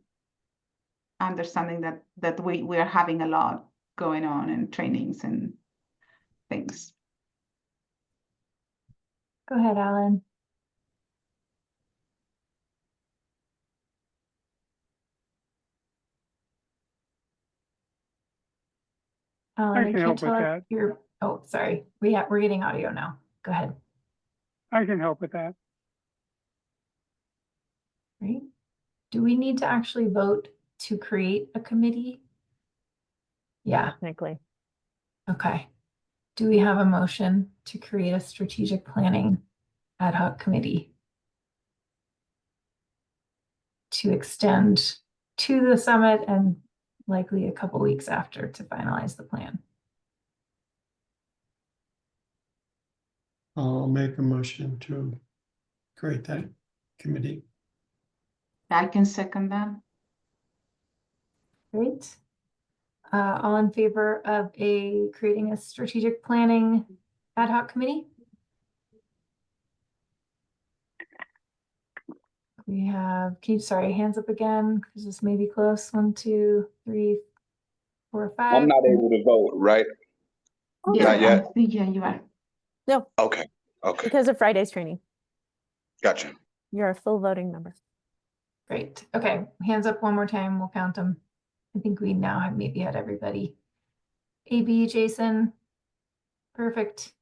understanding that we are having a lot going on and trainings and things. Go ahead, Alan. Alan, I we can can't help with tell if that. you're, oh, sorry. We're getting audio now. Go ahead. I can help with that. Right. Do we need to actually vote to create a committee? Yeah, Technically. okay. Do we have a motion to create a strategic planning ad hoc committee to extend to the summit and likely a couple weeks after to finalize the plan? I'll make a motion to create that committee. I can second that. Great. All in favor of creating a strategic planning ad hoc committee? We have, sorry, hands up again, because this may be close. 1, 2, 3, 4, 5. I'm not able to vote, right? Yeah, Not yet? yeah, you are. No, Okay, okay, because of Friday's training. gotcha. You're a full voting member. Great. Okay, hands up one more time. We'll count them. I think we now have maybe had everybody. AB, Jason. Perfect.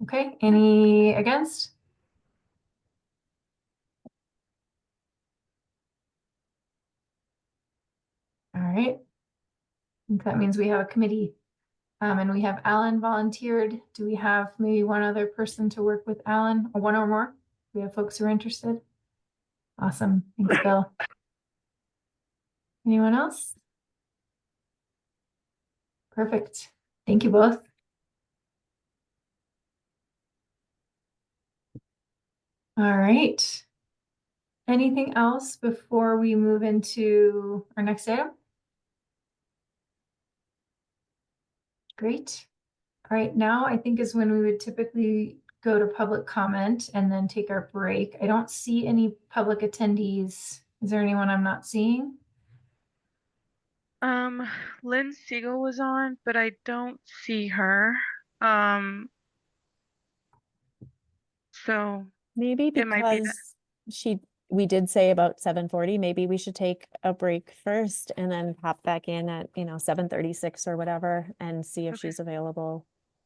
Okay, any against? All right. I think that means we have a committee. And we have Alan volunteered. Do we have maybe one other person to work with Alan, or one or more? We have folks who are interested. Awesome. Thanks, Bill. Anyone else? Perfect. Thank you both. All right. Anything else before we move into our next item? Great. All right, now I think is when we would typically go to public comment and then take our break. I don't see any public attendees. Is there anyone I'm not seeing? Lynn Siegel was on, but I don't see her. So Maybe it might be that. because we did say about 7:40, maybe we should take a break first and then hop back in at, 7:36 or whatever and see if Okay. she's available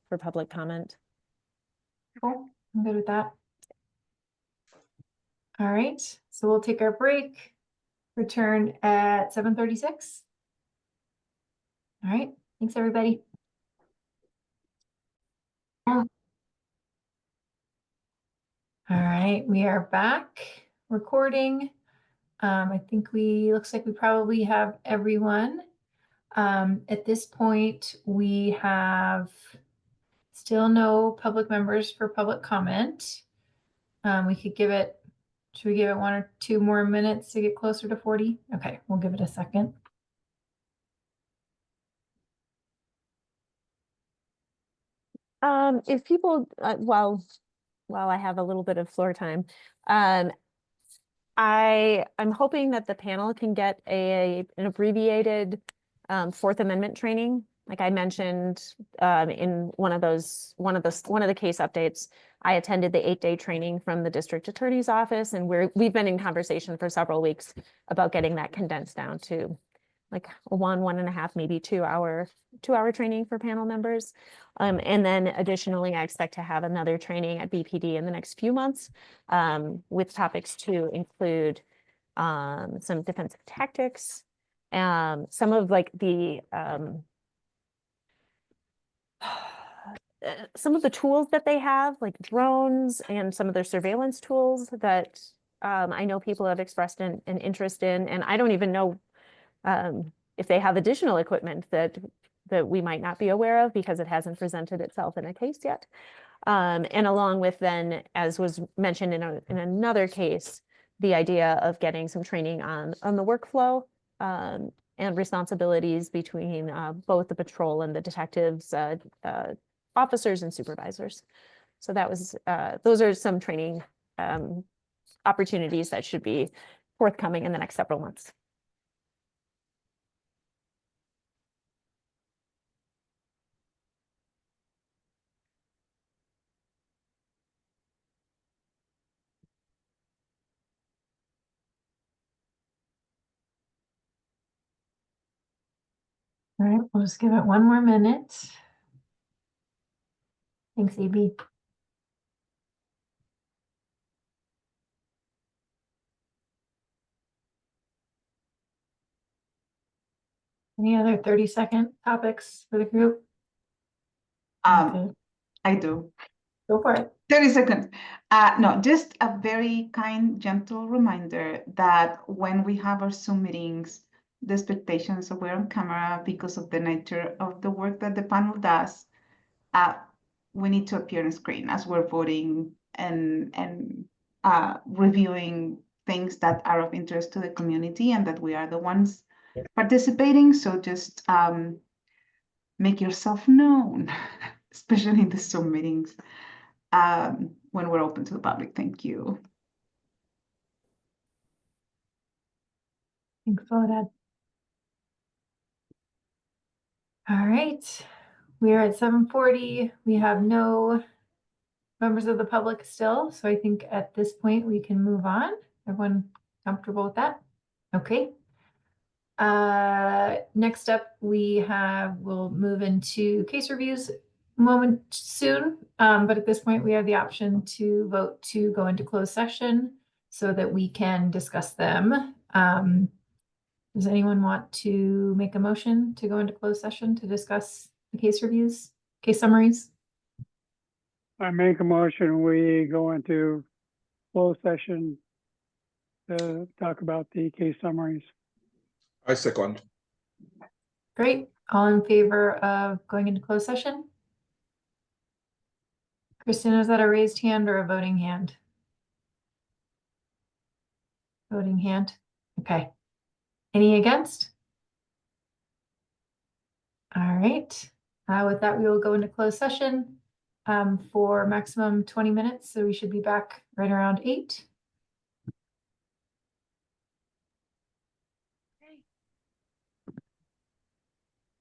for public comment. Cool, I'm good with that. All right, so we'll take our break, return at 7:36. All right, thanks everybody. All right, we are back recording. I think looks like we probably have everyone. At this point, we have still no public members for public comment. We could should we give it 1 or 2 more minutes to get closer to 40? Okay, we'll give it a second. If people, while I have a little bit of floor time, I'm hoping that the panel can get an abbreviated Fourth Amendment training. Like I mentioned in one of the case updates, I attended the 8-day training from the district attorney's office, and we've been in conversation for several weeks about getting that condensed down to like a 1.5, maybe 2-hour training for panel members. And then additionally, I expect to have another training at BPD in the next few months with topics to include some defensive tactics, some of like the some of the tools that they have, like drones and some of their surveillance tools that I know people have expressed an interest in, and I don't even know if they have additional equipment that we might not be aware of because it hasn't presented itself in a case yet. And along with then, as was mentioned in another case, the idea of getting some training on the workflow and responsibilities between both the patrol and the detectives, officers and supervisors. So that was, those are some training opportunities that should be forthcoming in the next several months. All right, we'll just give it one more minute. Thanks, AB. Any other 30-second topics for the group? Okay, I do. go for it. 30 seconds. No, just a very kind, gentle reminder that when we have our Zoom meetings, the expectations of we're on camera because of the nature of the work that the panel does, we need to appear on screen as we're voting and reviewing things that are of interest to the community and that we are the ones participating. So just make yourself known, especially in the Zoom meetings. When we're open to the public. Thank you. Thanks, Soledad. All right, we are at 7:40. We have no members of the public still, so I think at this point we can move on. Everyone comfortable with that? Okay. Next up, we'll move into case reviews moment soon, but at this point we have the option to vote to go into closed session so that we can discuss them. Does anyone want to make a motion to go into closed session to discuss the case reviews, case summaries? I make a motion, we go into closed session to talk about the case summaries. I second. Great. All in favor of going into closed session? Christina, is that a raised hand or a voting hand? Voting hand. Okay. Any against? All right. With that, we will go into closed session for maximum 20 minutes. So we should be back right around 8.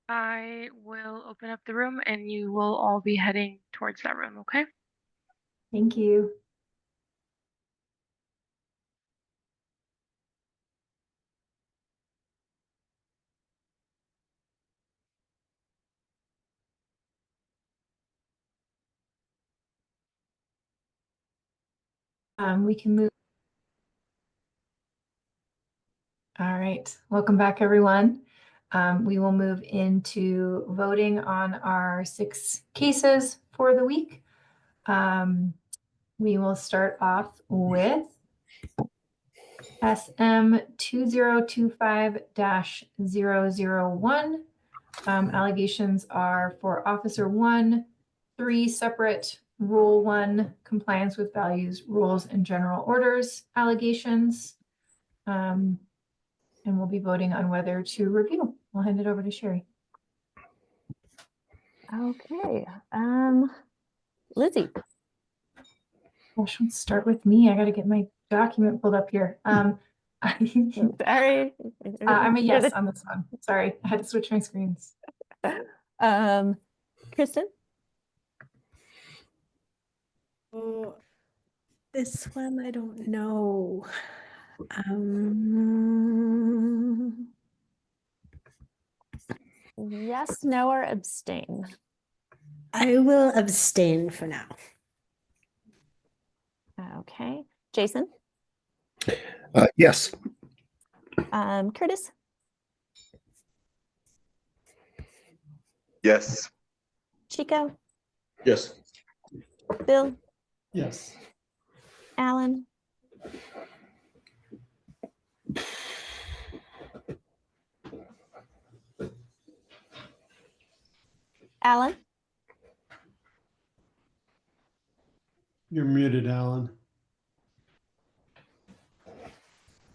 I will open up the room and you will all be heading towards that room, okay? Thank you. We can move. All right, welcome back, everyone. We will move into voting on our 6 cases for the week. We will start off with SM 2025-001. Allegations are for Officer 1, 3 separate Rule 1 compliance with values, rules, and general orders allegations. And we'll be voting on whether to review. I'll hand it over to Sherry. Okay, Lizzie. Gosh, let's start with me. I got to get my document pulled up here. Sorry. I'm a yes on this one. Sorry, I had to switch my screens. Kristen. Oh, this one I don't know. Yes, no, or abstain. I will abstain for now. Okay, Jason. Yes. Curtis. Yes. Chico. Yes. Bill. Yes. Alan. Alan. You're muted, Alan.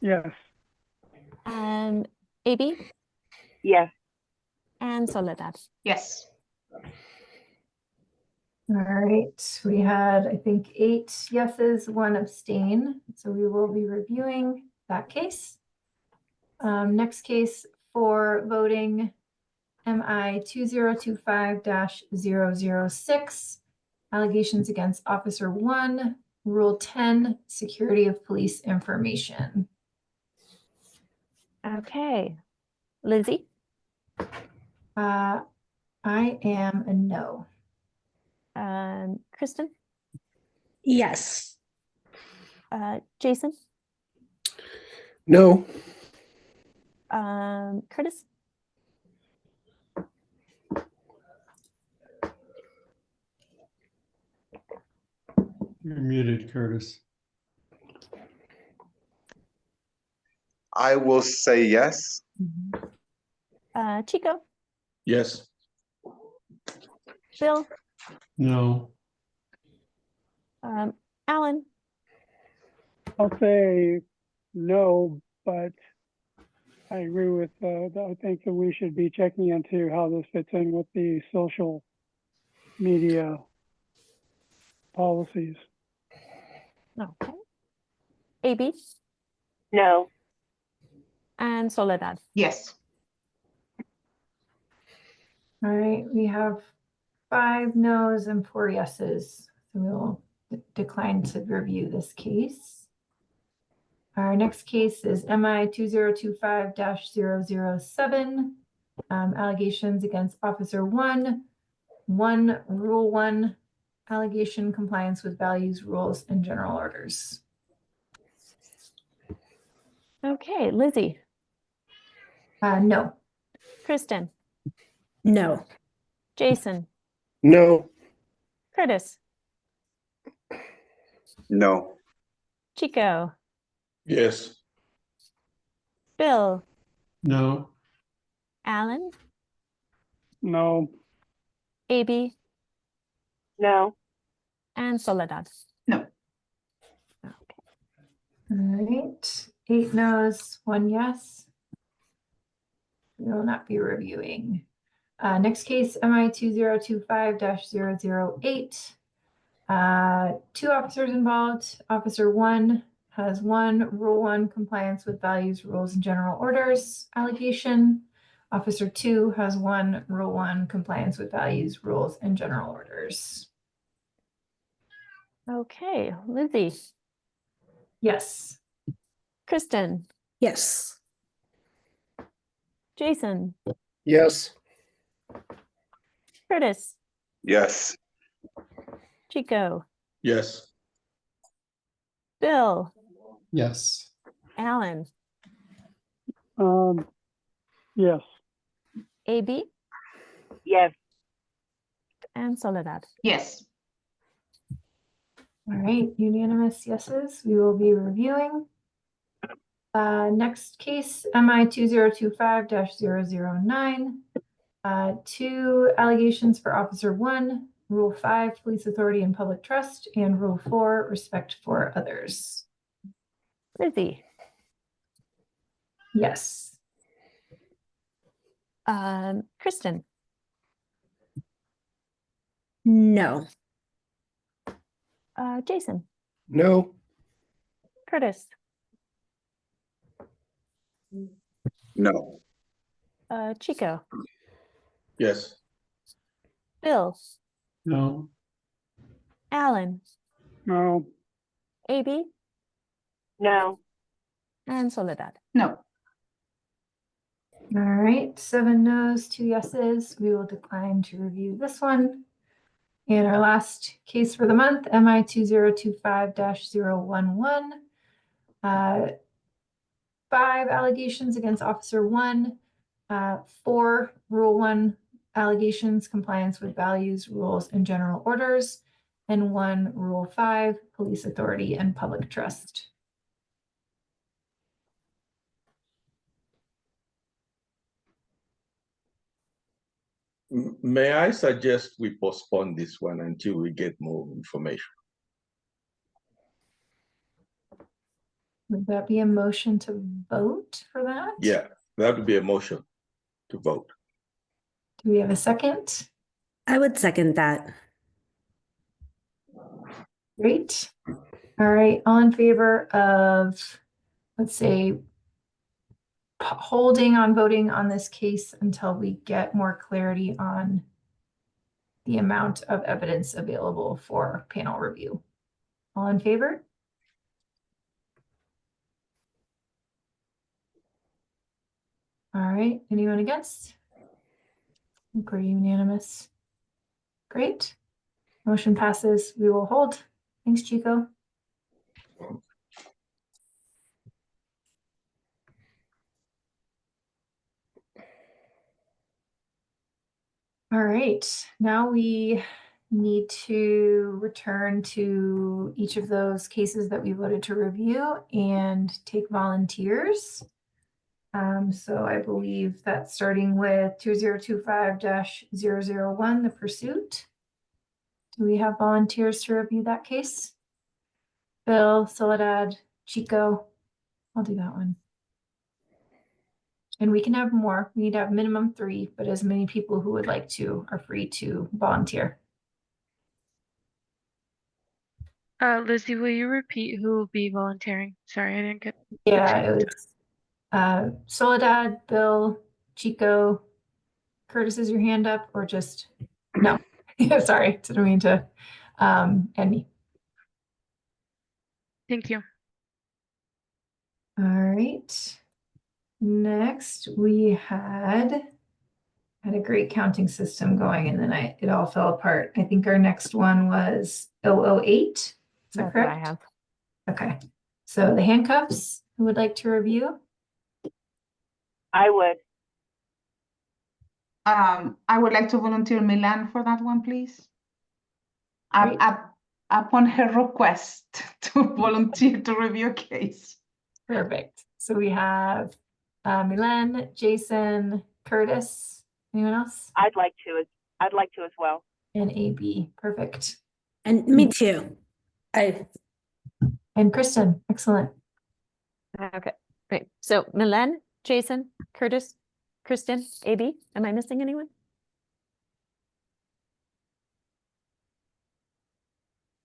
Yes. AB. Yes. And Soledad. Yes. All right, we had, I think, 8 yeses, 1 abstain. So we will be reviewing that case. Next case for voting, MI 2025-006, allegations against Officer 1, Rule 10, security of police information. Okay. Lizzie, I am a no. Kristen, Yes. Jason, No. Curtis, You're muted, Curtis. I will say yes. Chico, Yes. Bill, No. Alan, I'll say no, but I agree with, I think that we should be checking into how this fits in with the social media policies. okay. AB, No. and Soledad. Yes. All right, we have 5 noes and 4 yeses. So we will decline to review this case. Our next case is MI 2025-007, allegations against Officer 1, Rule 1, allegation compliance with values, rules, and general orders. Okay, Lizzie, No. Kristen, No. Jason, No. Curtis, No. Chico, Yes. Bill, No. Alan, No. AB, No. and Soledad. No. Okay. All right, 8 noes, 1 yes. We will not be reviewing. Next case, MI 2025-008. 2 officers involved. Officer 1 has 1 Rule 1 compliance with values, rules, and general orders allegation. Officer 2 has 1 Rule 1 compliance with values, rules, and general orders. Okay, Lizzie, Yes. Kristen, Yes. Jason, Yes. Curtis, Yes. Chico, Yes. Bill, Yes. Alan, Yes. AB, Yes. and Soledad. Yes. All right, unanimous yeses. We will be reviewing. Next case, MI 2025-009. 2 allegations for Officer 1, Rule 5, Police Authority and Public Trust, and Rule 4, Respect for Others. Lizzie, Yes. Kristen, No. Jason, No. Curtis, No. Chico, Yes. Bill, No. Alan, No. AB, No. and Soledad. No. All right, 7 noes, 2 yeses. We will decline to review this one. And our last case for the month, MI 2025-011. 5 allegations against Officer 1, 4 Rule 1 allegations, compliance with values, rules, and general orders, and 1 Rule 5, police authority and public trust. May I suggest we postpone this one until we get more information? Would that be a motion to vote for that? Yeah, that would be a motion. to vote. Do we have a second? I would second that. Great. All right, all in favor of, let's say, holding on voting on this case until we get more clarity on the amount of evidence available for panel review. All in favor? All right, anyone against? I think we're unanimous. Great. Motion passes. We will hold. Thanks, Chico. All right, now we need to return to each of those cases that we voted to review and take volunteers. So I believe that starting with 2025-001, the pursuit. Do we have volunteers to review that case? Bill, Soledad, Chico, I'll do that one. And we can have more. We need to have minimum 3, but as many people who would like to are free to volunteer. Lizzie, will you repeat who will be volunteering? Sorry, I didn't get. Yeah, it was Soledad, Bill, Chico. Curtis, is your hand up or just no? Sorry, didn't mean to. And me. Thank you. All right. Next, we had a great counting system going, and then it all fell apart. I think our next one was 008. Is that That's correct? what I have. Okay. So the handcuffs, who would like to review? I would. I would like to volunteer Milan for that one, please. Great. Upon her request to volunteer to review a case. Perfect. So we have Milan, Jason, Curtis. Anyone else? I'd like to as well. And AB. Perfect. And me too. And Kristen. Excellent. Okay, great. So Milen, Jason, Curtis, Kristen, AB. Am I missing anyone?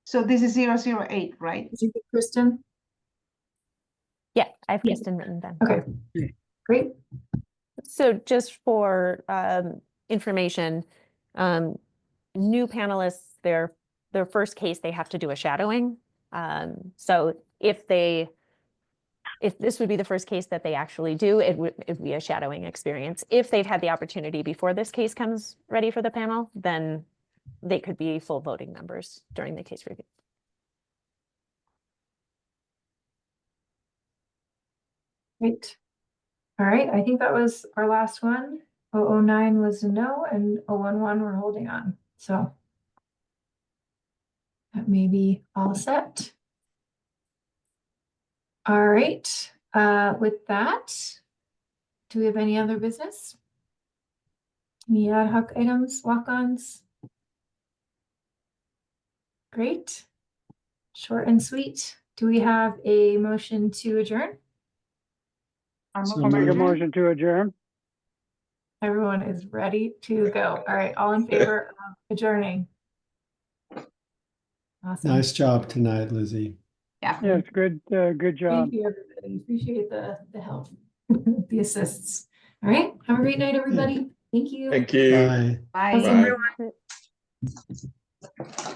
So this is 008, right? Is it Kristen? Yeah, I have Yeah. Kristen written down. Okay. Great. So just for information, new panelists, their first case, they have to do a shadowing. So if this would be the first case that they actually do, it would be a shadowing experience. If they've had the opportunity before this case comes ready for the panel, then they could be full voting members during the case review. Great. All right. I think that was our last one. 009 was a no, and 011 we're holding on. So that may be all set. All right. With that, do we have any other business? Any ad hoc items, walk-ons? Great. Short and sweet. Do we have a motion to adjourn? So I'll make a moved. motion to adjourn. Everyone is ready to go. All right. All in favor of adjourning? Awesome. Nice job tonight, Lizzie. Yeah. Yes, good job. Thank you, everybody. Appreciate the help, the assists. All right. Have a great night, everybody. Thank you. Thank you. Bye. Bye. Bye. Bye.